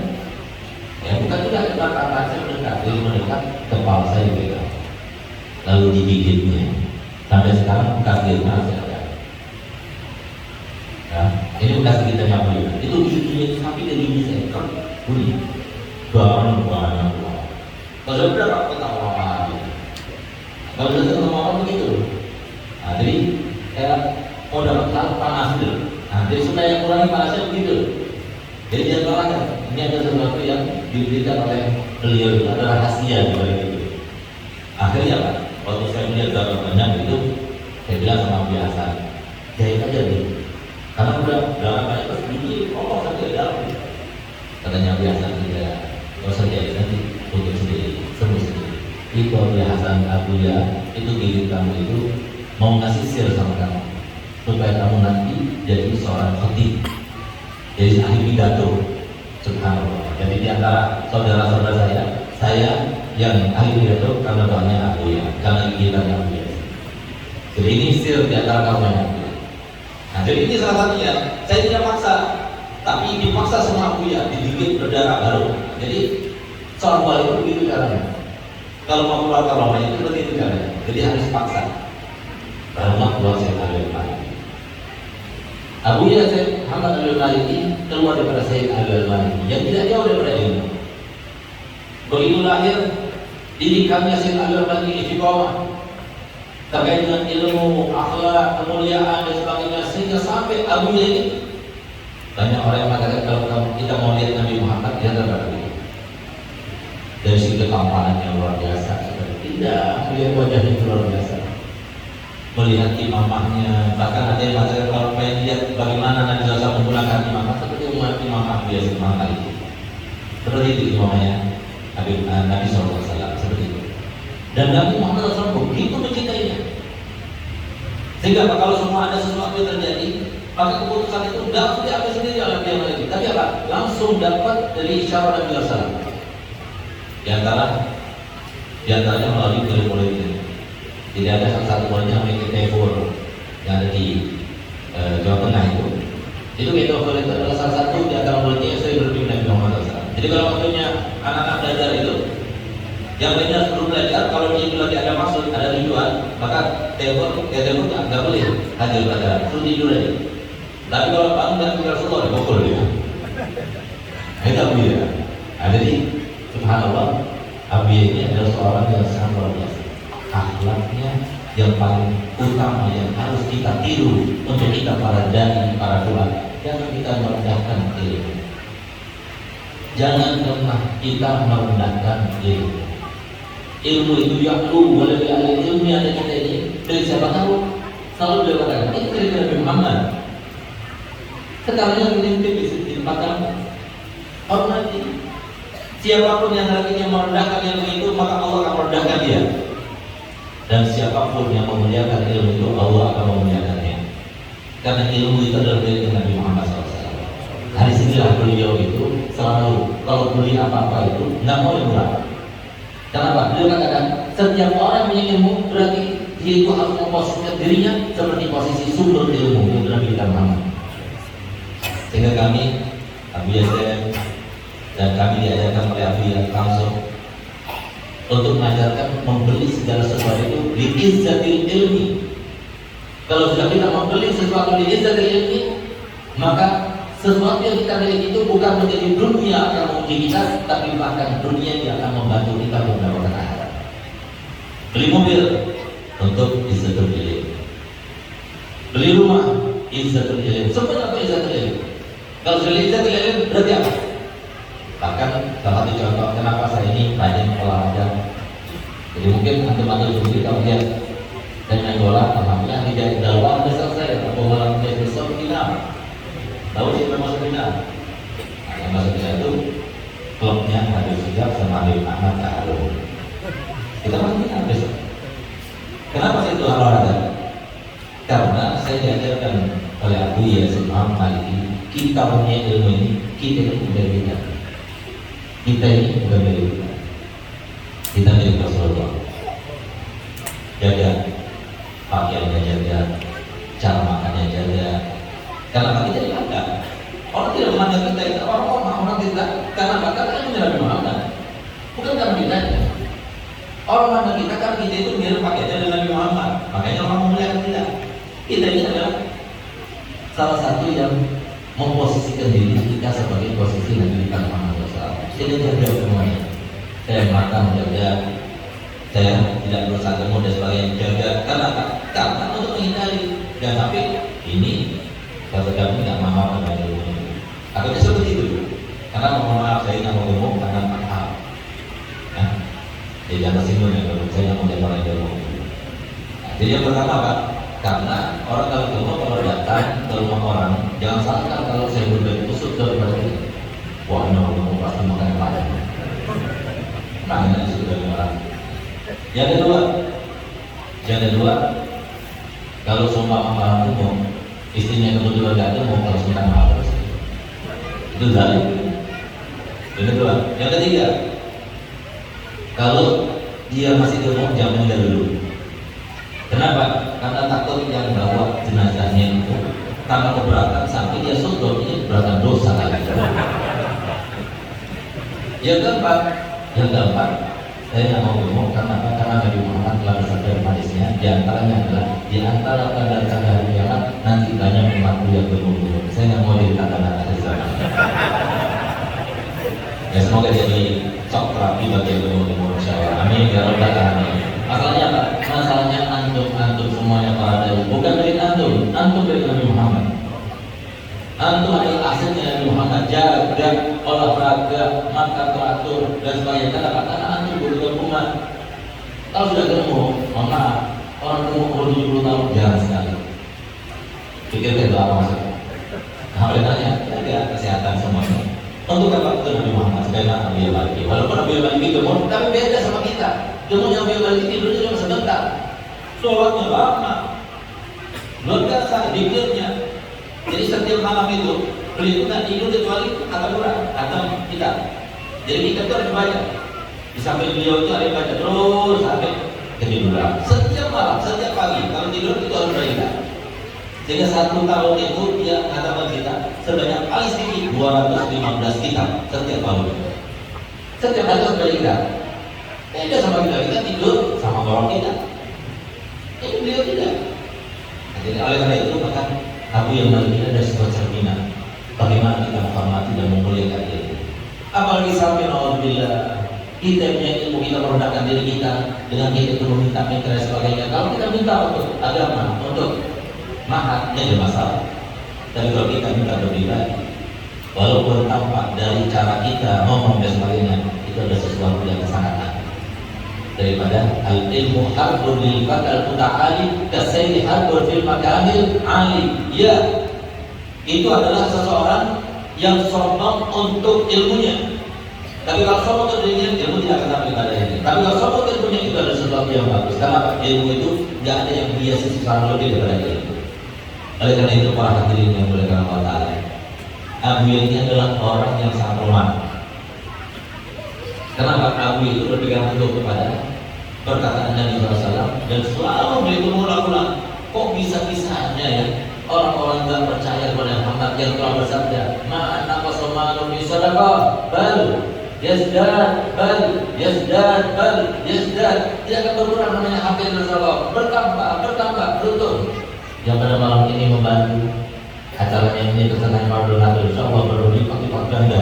Speaker 1: Ya bukan juga dekat tangan saya mendekat, jadi mendekat kepala saya dipegang. Lalu digigitnya. Sampai sekarang bekas gigitan masih ada. Ya, ini bekas gigitannya Abu Yazid. Itu gigitannya sampai ke gigi saya kan bunyi. Banyak. Kalau sudah berapa ketawa lagi. Kalau sudah ketawa begitu. Nah, jadi kayak mau dapat tahu panas dulu. Nah, jadi supaya yang kurangi panasnya begitu. Jadi dia katakan ini ada sesuatu yang diberikan oleh beliau itu adalah rahasia dari itu. Akhirnya Pak, waktu saya melihat darah banyak itu, saya bilang sama Abu Hasan, jahit aja nih. Karena udah darah banyak terus bunyi, kok sampai di dalam. Katanya Abu Hasan tidak, kalau saya jahit nanti tutup sendiri, sembuh sendiri. Itu Abu Hasan, Abu ya, itu gigit kamu itu mau ngasih sihir sama kamu supaya kamu nanti jadi seorang khatib, jadi ahli pidato. Subhanallah. Jadi di antara saudara-saudara saya yang ahli pidato karena doanya Abu ya, karena gigitannya Abu ya. Jadi ini sihir di antara kaumnya Abu ya. Nah, jadi ini salah satunya. Saya tidak maksa, tapi dipaksa sama Abu ya, digigit berdarah baru. Jadi seorang wali itu begitu caranya. Kalau mau keluar karomahnya itu begitu caranya. Jadi harus paksa. Karena keluar saya Al-Maliki. Abu Yazid Muhammad Al-Maliki keluar daripada Sayyid Al-Maliki yang tidak jauh daripada ilmu. Begitu lahir didikannya Sayyid Al-Maliki di bawah terkait dengan ilmu, akhlak, kemuliaan dan sebagainya, sehingga sampai Abu ini banyak orang yang mengatakan kalau kita mau lihat Nabi Muhammad dia terbaru dari segi ketampanannya luar biasa. Tidak, melihat wajahnya luar biasa, melihat imamahnya, bahkan ada yang mengatakan kalau pengen lihat bagaimana Nabi SAW menggunakan imamah seperti imamah biasa imamah itu, seperti itu imamahnya Nabi SAW seperti itu. Dan Nabi Muhammad SAW begitu mencintainya, sehingga kalau semua ada sesuatu yang terjadi, maka keputusan itu tidak harus diambil sendiri oleh pihak lain, tapi apa? Langsung dapat dari isyarat Nabi SAW. Di antaranya melalui kulit-kulitnya. Tidak ada salah satu wanita memiliki tebur yang ada di Jawa Tengah itu. Itu kulit itu adalah salah satu di antara mulutnya yang saya berbimbing Nabi Muhammad SAW. Jadi kalau waktunya anak-anak belajar itu, yang lainnya sebelum belajar, kalau dia lagi ada maksud, ada tujuan, maka tebur nggak boleh hadir belajar, suruh tidur aja. Tapi kalau bangun dan tinggal Rasulullah dipukul dia. Itu Abu ya. Jadi subhanallah, Abu ini adalah seorang yang sangat luar biasa. Akhlaknya yang paling utama yang harus kita tiru untuk kita para dai, para ulama. Jangan kita merendahkan ilmu. Jangan pernah kita merendahkan ilmu. Ilmu itu yaklu, boleh dialih ilmu yang ada kita ini. Dari siapa tahu? Selalu dia katakan, itu dari Nabi Muhammad. Sekarang yang memimpin di tempat kamu. Hormati. Siapapun yang nantinya merendahkan ilmu itu, maka Allah akan merendahkan dia. Dan siapapun yang memuliakan ilmu itu, Allah akan memuliakannya. Karena ilmu itu adalah dari Nabi Muhammad SAW. Dari sinilah beliau itu selalu kalau beli apa-apa itu nggak mau yang murah. Kenapa? Beliau katakan setiap orang punya ilmu berarti dia itu harus memposisikan dirinya seperti posisi sumber ilmu yang Nabi Muhammad. Sehingga kami Abu Yazid dan kami diajarkan oleh Abu Yazid langsung untuk mengajarkan membeli segala sesuatu itu li'izzatil ilmi. Kalau sudah kita membeli sesuatu li'izzatil ilmi, maka sesuatu yang kita miliki itu bukan menjadi dunia yang menguji kita, tapi bahkan dunia yang akan membantu kita untuk mendapatkan akhirat. Beli mobil untuk izzatul ilmi, beli rumah izzatul ilmi. Sebenarnya apa izzatul ilmi? Kalau sudah izzatul ilmi berarti apa? Bahkan salah satu contoh kenapa saya ini rajin olahraga. Jadi mungkin antum-antum sendiri kalau lihat saya main bola, alhamdulillah tidak dalam besar saya, atau bola menjadi besar final. Tahu siapa yang masuk final? Nah, yang masuk final itu klubnya Habib Sujab sama Habib Ahmad Ta'alum. Kita masuk final besok. Kenapa saya itu olahraga? Karena saya diajarkan oleh Abu Yazid Maliki, kita punya ilmu ini, kita ini bukan beda. Kita ini bukan beda. Kita milik Rasulullah. Jaga pakaiannya, jaga cara makannya, jaga. Karena kita tidak ada. Orang tidak memandang kita itu orang kita karena karena itu Nabi Muhammad. Bukan karena kita. Orang memandang kita karena kita itu mirip pakaiannya dengan Nabi Muhammad. Makanya orang memuliakan kita. Kita ini adalah salah satu yang memposisikan diri kita sebagai posisi Nabi Muhammad SAW. Saya jaga semuanya. Saya makan menjaga. Saya tidak berusaha gemuk dan sebagainya jaga. Karena untuk menghindari dan sampai ini kalau kami nggak mau dengan ilmu ini. Atau seperti itu. Karena mohon maaf saya nggak mau gemuk karena mahal. Ya. Jadi jangan tersinggung ya kalau saya nggak mau jadi orang gemuk. Nah, jadi yang pertama Pak, karena orang kalau gemuk kalau datang ke rumah orang, jangan salahkan kalau saya berbeda kusut daripada ini. Wah ini orang gemuk pasti makan yang lain. Nah ini sudah orang. Yang kedua, kalau semua orang gemuk istrinya kebetulan gak ada mau kalau minta maaf terus itu zalim. Yang kedua, yang ketiga, kalau dia masih gemuk jangan meninggal dulu. Kenapa? Karena takut yang bawa jenazahnya itu karena keberatan sampai dia sudut ini keberatan dosa lagi. Yang keempat, saya nggak mau gemuk karena Nabi Muhammad telah bersabda dalam hadisnya, di antaranya adalah di antara tanda-tanda hari kiamat nanti banyak umatku yang gemuk. Saya nggak mau jadi tanda-tanda akhir zaman. Ya semoga jadi sok terapi bagi yang gemuk-gemuk insyaallah. Amin ya rabbal alamin. Masalahnya apa? Masalahnya antum aslinya Nabi Muhammad jaga, olahraga, makan teratur dan sebagainya. Kata-kata antum berubah umat. Kalau sudah gemuk, maka orang gemuk umur 70 tahun jarang sekali. Pikirkan doa maksudnya. Nah, oleh karena jaga kesehatan semuanya. Untuk apa itu Nabi Muhammad sebagai Nabi Maliki. Walaupun Nabi Maliki gemuk, tapi beda sama kita. Gemuknya Nabi Maliki tidurnya cuma sebentar, sholatnya lama, luar biasa dikirnya. Jadi setiap malam itu beliau tidak tidur kecuali kata Quran, kata kita. Jadi kita itu harus baca. Di samping beliau itu ada yang baca terus sampai ketiduran. Setiap malam, setiap pagi, kalau tidur itu harus baca. Sehingga 1 tahun itu dia katakan kita sebanyak paling sedikit 215 kitab setiap tahun. Setiap hari harus baca kita. Beda sama kita tidur sama orang kita. Ini beliau tidak. Nah, jadi oleh karena itu maka Abu yang Maliki ada sebuah cerminan bagaimana kita menghormati dan memuliakan diri. Apalagi sampai alhamdulillah kita punya ilmu, kita merendahkan diri kita dengan kita itu meminta dan sebagainya. Kalau kita minta untuk agama, untuk mahat, ini ada masalah. Tapi kalau kita minta pribadi, walaupun tampak dari cara kita ngomong dan sebagainya, itu ada sesuatu yang sangat aneh. Daripada al-ilmu harbun lil fatal muta'ali kasayri harbun fil makamil ali. Ya, itu adalah seseorang yang sombong untuk ilmunya. Tapi kalau sombong untuk dirinya, ilmu tidak akan sampai pada ini. Tapi kalau sombong untuk ilmunya, itu adalah sesuatu yang bagus. Karena ilmu itu tidak ada yang biasa sesuatu lebih daripada ilmu. Oleh karena itu para hadirin yang mulia Allah Ta'ala, Abu ini adalah orang yang sangat lemah. Kenapa Abu itu berpegang teguh kepada perkataan Nabi SAW dan selalu beliau mengulang-ulang. Kok bisa-bisanya ya orang-orang tidak percaya kepada Muhammad yang telah bersabda, ma'an naqasa ma'lum min sadaqah bal yazdad bal yazdad bal yazdad. Tidak akan berkurang namanya harta dan sedekah, bertambah beruntung. Yang pada malam ini membantu acara ini pesanan para donatur, insyaallah berlipat-lipat ganda.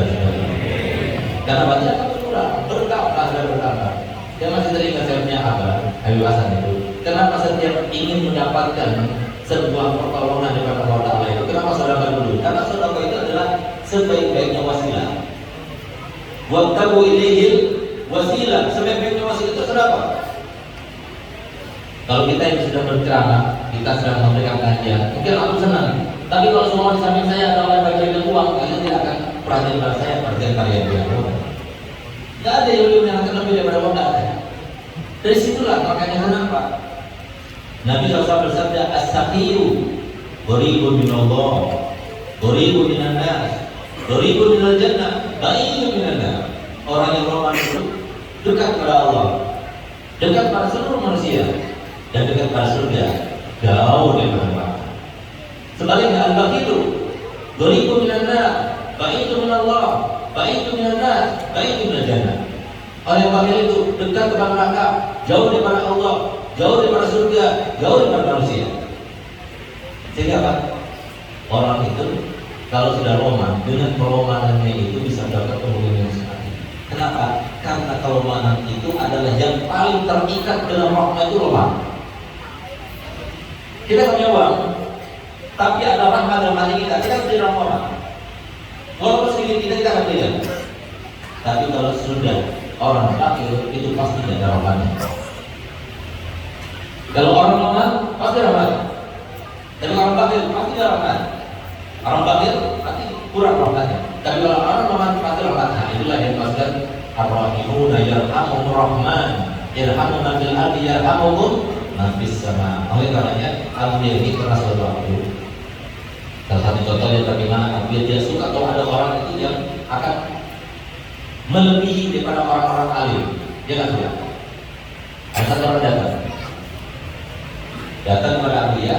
Speaker 1: Karena banyak akan berkurang, bertambah dan bertambah. Dia masih teringat saya punya apa? Habib Hasan itu. Kenapa setiap ingin mendapatkan sebuah pertolongan daripada Allah Ta'ala itu, kenapa sedekah dulu? Karena sedekah itu adalah sebaik-baiknya wasilah. Wabtagu ilaihil wasilah, sebaik-baiknya wasilah itu sedekah. Kalau kita yang sudah berceramah, kita sedang memberikan kajian, mungkin aku senang. Tapi kalau semua di samping saya ada orang bagian uang, kalian tidak akan perhatian pada saya, perhatian kalian dia. Tidak ada ilmu yang akan lebih daripada modal. Dari situlah makanya kenapa Nabi SAW bersabda, as-saqiyu qaribun min Allah, qaribun minan nas, qaribun minal jannah, ba'idun minan nar. Orang yang lemah itu dekat kepada Allah, dekat pada seluruh manusia, dan dekat pada surga, jauh dari neraka. Sebaliknya al-baqilu qaribun minan nar, ba'idun min Allah, ba'idun minan nas, ba'idun minal jannah. Orang yang bakil itu dekat kepada neraka, jauh daripada Allah, jauh daripada surga, jauh daripada manusia. Sehingga apa? Orang itu kalau sudah roman, dengan keromanannya itu bisa dapat kemuliaan yang sangat. Kenapa? Karena keromanan itu adalah yang paling terikat dengan rohnya itu roman. Kita punya uang, tapi ada rahmat dalam hati kita beri roman. Walaupun sedikit kita akan berikan. Tapi kalau sudah orang fakir itu pasti tidak ada rahmatnya. Kalau orang lemah pasti rahmat. Tapi kalau orang fakir pasti ada rahmat. Orang fakir pasti kurang rahmatnya. Tapi kalau orang lemah pasti rahmat. Nah, itulah yang dimaksudkan ar-rahimuna yarhamur rahman, yarhamu man fil ardi yarhamuhum man fis sama. Oleh karenanya Abu ini pernah suatu waktu, salah satu contoh yang bagaimana Abu dia suka kalau ada orang itu yang akan melebihi daripada orang-orang alim. Dia nggak suka. Ada satu orang datang kepada Abu ya.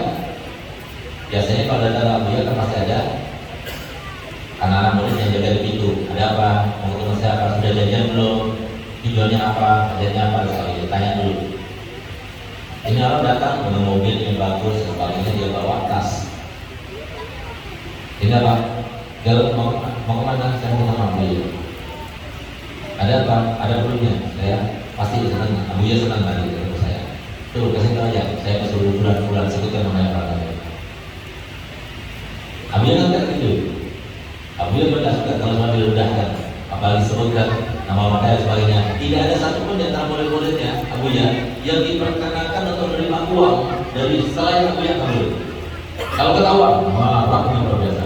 Speaker 1: Biasanya kalau datang Abu ya kan pasti ada anak-anak murid yang jaga di pintu. Ada apa? Mau ketemu siapa? Sudah janjian belum? Tujuannya apa? Kerjanya apa? Misalnya tanya dulu. Ini orang datang dengan mobil yang bagus, sebagainya dia bawa tas. Ini apa? Kalau mau kemana? Saya mau sama Abu ya. Ada apa? Ada perlunya. Saya pasti senang. Abu ya senang tadi ketemu saya. Tuh kasih tahu aja. Saya masuk bulan sebutkan namanya apa? Abu ya nggak gitu. Abuya pernah suka kalau sama direndahkan, apalagi sebutkan nama orang kaya dan sebagainya. Tidak ada satupun di antara murid-muridnya Abuya yang diperkenankan untuk menerima uang dari selain Abuya Kabul. Kalau ketahuan, waktunya luar biasa.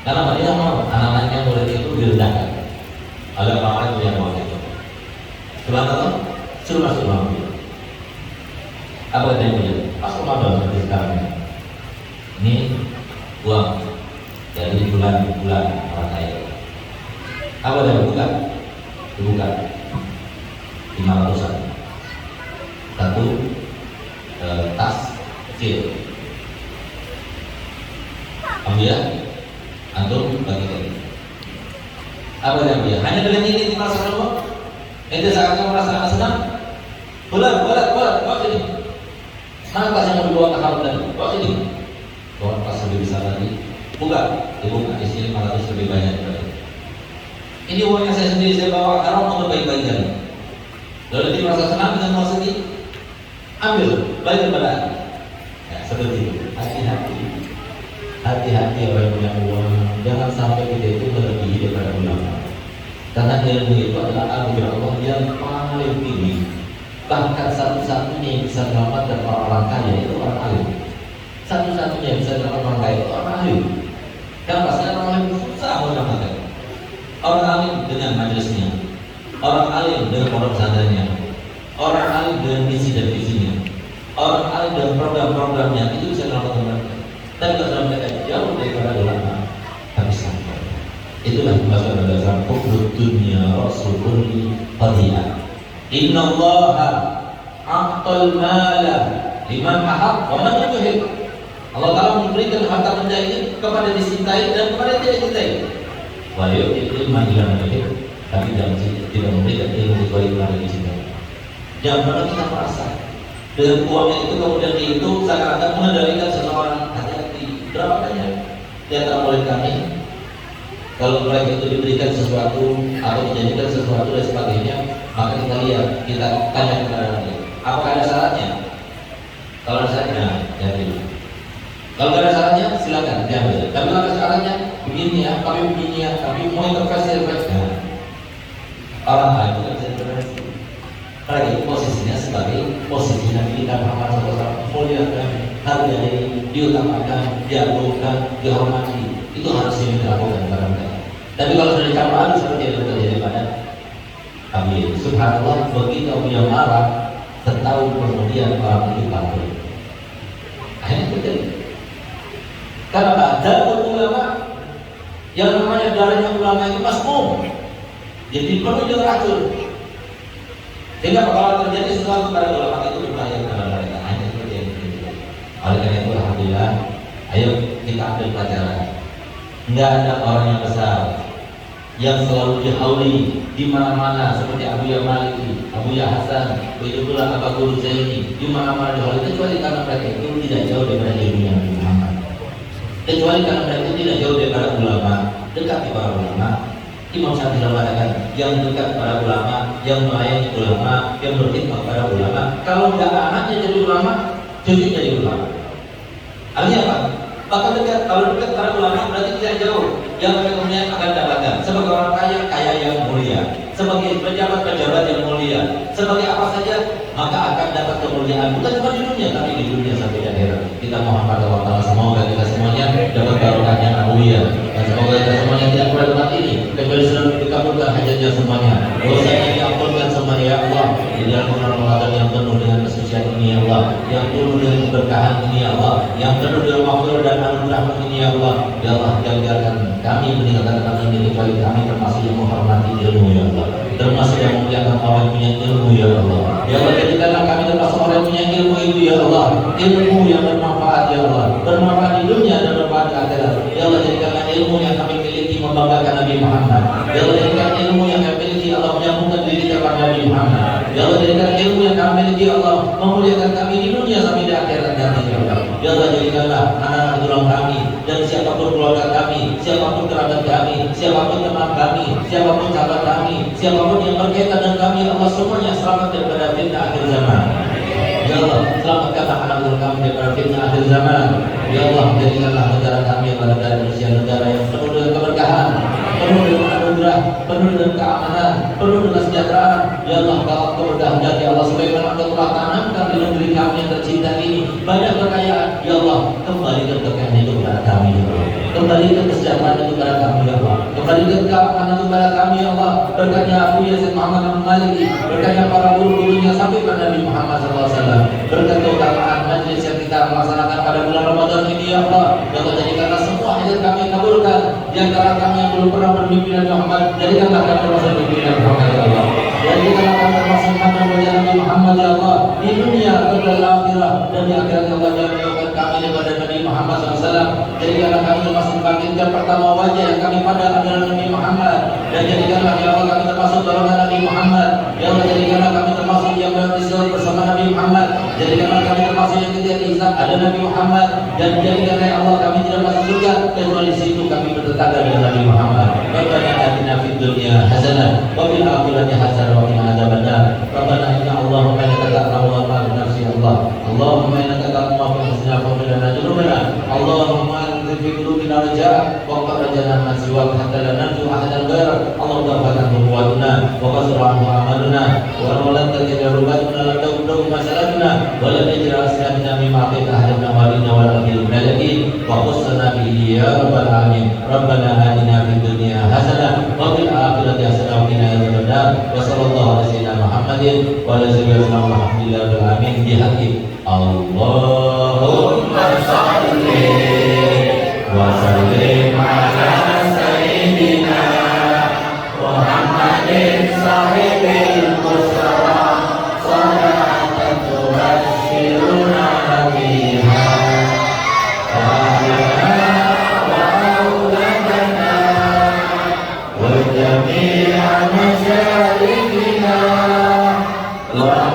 Speaker 1: Karena dia mau anak-anaknya murid itu direndahkan oleh orang itu yang waktu itu. Subhanallah, suruh masuk ruang Abuya. Apa kata Abuya? Pas Ramadan seperti sekarang ini uang dari bulan-bulan orang kaya. Apa yang dibuka? Dibuka 500-an. Satu tas kecil. Ambil, antum bagikan. Apa yang dia? Hanya dengan ini merasa Allah. Ente saat kamu merasa senang, bulat, bawa sini. Mana tas yang mau dibawa ke kamar tadi? Bawa sini. Bawa tas lebih besar lagi. Buka, dibuka di sini 500 lebih banyak dari. Ini uangnya saya sendiri, saya bawa karena untuk baik-baik kali. Lalu dia merasa senang dengan uang sedih, ambil, balik kepada ya, seperti itu. Hati-hati orang yang punya uang, jangan sampai kita itu melebihi daripada ulama. Karena ilmu itu adalah anugerah Allah yang paling tinggi. Bahkan satu-satunya yang bisa menyelamatkan orang kaya itu orang alim. Satu-satunya yang bisa menyelamatkan orang kaya itu orang alim. Kenapa? Karena orang alim susah menyelamatkan. Orang alim dengan majelisnya, orang alim dengan pondok pesantrennya, orang alim dengan misi dan visinya, orang alim dengan program-programnya itu bisa menyelamatkan mereka. Tapi kalau mereka jauh daripada ulama, habis sampai. Itulah maksud dasar kubur dunia Rasulullah qadiyah. Inna Allaha a'tal mala liman ahab wa man yuhib. Allah Ta'ala memberikan harta benda ini kepada dicintai dan kepada tidak dicintai. Wa yu'ti ilma ila man yuhib. Tapi tidak memberikan ilmu kecuali kepada dicintai. Jangan pernah kita merasa dengan uangnya itu kemudian itu seakan-akan mengendalikan seseorang. Hati-hati. Berapa banyak di antara murid kami kalau mereka itu diberikan sesuatu atau dijanjikan sesuatu dan sebagainya, maka kita lihat, kita tanya kepada mereka, apakah ada syaratnya? Kalau ada syaratnya, jadi. Kalau ada syaratnya, silakan diambil. Tapi kalau ada syaratnya, begini ya, tapi mau intervensi. Orang lain bukan bisa intervensi. Mereka itu posisinya sebagai posisi Nabi kita Muhammad SAW, muliakan, hargai, diutamakan, diagungkan, dihormati. Itu harus yang dilakukan kepada mereka. Tapi kalau sudah dicampur seperti yang terjadi pada kami, subhanallah, begitu aku yang marah, setahun kemudian orang itu bangkrut. Akhirnya terjadi. Karena ada ulama yang namanya darahnya ulama itu masmum, jadi penuh dengan racun. Sehingga kalau terjadi sesuatu pada ulama itu berbahaya kepada mereka. Hanya seperti yang terjadi. Oleh karena itu, alhamdulillah, ayo kita ambil pelajaran. Enggak ada orang yang besar yang selalu dihauli di mana-mana seperti Abu Ya Maliki, Abu Ya Hasan, begitu pula Abu Guru Zaini, di mana-mana dihauli kecuali karena mereka itu tidak jauh daripada ilmu yang Muhammad. Kecuali karena mereka itu tidak jauh daripada ulama, dekat di para ulama. Imam Syafi'i mengatakan yang dekat pada ulama, yang melayani ulama, yang berkhidmat pada ulama. Kalau tidak anaknya jadi ulama, cucunya jadi ulama. Artinya apa? Maka dekat, kalau dekat para ulama berarti tidak jauh yang kemudian akan dapatkan sebagai orang kaya, kaya yang mulia, sebagai pejabat yang mulia, sebagai apa saja, maka akan dapat kemuliaan bukan cuma di dunia tapi di dunia sampai di akhirat. Kita mohon pada Allah Ta'ala semoga kita semuanya dapat barokahnya mulia dan semoga kita semuanya tidak pada tempat ini kecuali selalu dikabulkan hajatnya semuanya, dosanya diampunkan semuanya ya Allah. Di dalam bulan Ramadan yang penuh dengan kesucian ini ya Allah, yang penuh dengan keberkahan ini ya Allah, yang penuh dengan maghfirah dan anugerah ini ya Allah. Ya Allah, jangan biarkan kami meninggalkan tempat ini kecuali kami termasuk yang menghormati ilmu ya Allah, termasuk yang memuliakan orang yang punya ilmu ya Allah. Ya Allah, jadikanlah kami termasuk orang yang punya ilmu itu ya Allah, ilmu yang bermanfaat ya Allah, bermanfaat di dunia dan bermanfaat di akhirat. Ya Allah, jadikanlah ilmu yang kami miliki membanggakan Nabi Muhammad. Ya Allah, jadikan ilmu yang kami miliki Allah menyambungkan diri kita kepada Nabi Muhammad. Ya Allah, jadikan ilmu yang kami miliki Allah memuliakan kami di dunia sampai di akhirat nanti ya Allah. Ya Allah, jadikanlah anak-anak tulang kami dan siapapun keluarga kami, siapapun kerabat kami, siapapun teman kami, siapapun sahabat kami, siapapun yang berkaitan dengan kami, Allah semuanya selamat daripada fitnah akhir zaman. Ya Allah, selamatkanlah anak tulang kami daripada fitnah akhir zaman. Ya Allah, jadikanlah negara kami adalah negara Indonesia, negara yang penuh dengan keberkahan. keberkahan, penuh dengan anugerah, penuh dengan keamanan, penuh dengan kesejahteraan. Ya Allah, kau berkehendak ya Allah, sebagaimana Engkau telah tanamkan di negeri kami yang tercinta ini banyak kekayaan. Ya Allah, kembalikan kekayaan itu kepada kami ya Allah. Kembalikan kesejahteraan itu kepada kami ya Allah. Kembalikan keamanan itu kepada kami ya Allah. Berkatnya Abu Yazid Muhammad bin Maliki, berkatnya para guru-gurunya sampai pada Nabi Muhammad SAW. Berkat keutamaan majlis yang kita melaksanakan pada bulan Ramadan ini ya Allah. Ya Allah, jadikanlah semua hajat kami kabulkan. Di antara kami yang belum pernah bermimpi Nabi Muhammad, jadikanlah kami termasuk mimpi Nabi Muhammad ya Allah. Jadikanlah kami termasuk Nabi Muhammad ya Allah, di dunia dan di akhirat, dan di akhirat ya Allah, yang menjauhkan kami daripada Nabi Muhammad SAW. Jadikanlah kami termasuk bangkitkan pertama wajah yang kami pandang adalah Nabi Muhammad, dan jadikanlah ya Allah kami termasuk golongan Nabi Muhammad. Ya Allah, jadikanlah kami termasuk yang beristirahat bersama Nabi Muhammad. Jadikanlah kami termasuk yang ketika dihisab ada Nabi Muhammad, dan jadikanlah ya Allah kami tidak masuk surga kecuali di situ kami bertetangga dengan Nabi Muhammad. Rabbana atina fid dunya hasanah wa fil akhirati hasanah wa qina adzabannar. Rabbana inna Allahumma innaka ta'lamu ma fi nafsi Allah. Allahumma innaka ta'lamu ma fi nafsina fa qul lana dhunubana. Allahumma anzil fi qulubina raja'a wa qad rajana ma siwa hatta la narju ahadan ghairak. Allahumma fatah quwwatuna wa qasra anhu amaluna wa la tajid rubatuna la tawdu masalatuna wa la tajid asnatna mimma qita ahadna walina wa la tajid malaki wa qussana bihi ya rabbal alamin. Rabbana atina fid dunya hasanah wa fil akhirati hasanah wa qina adzabannar. Wa sallallahu ala sayyidina Muhammadin wa ala alihi wa sahbihi bihaqqi Allahumma shalli wa sallim ala sayyidina Muhammadin sahibil mustafa salatan tubasyiruna biha wa jami'a masyayikhina wa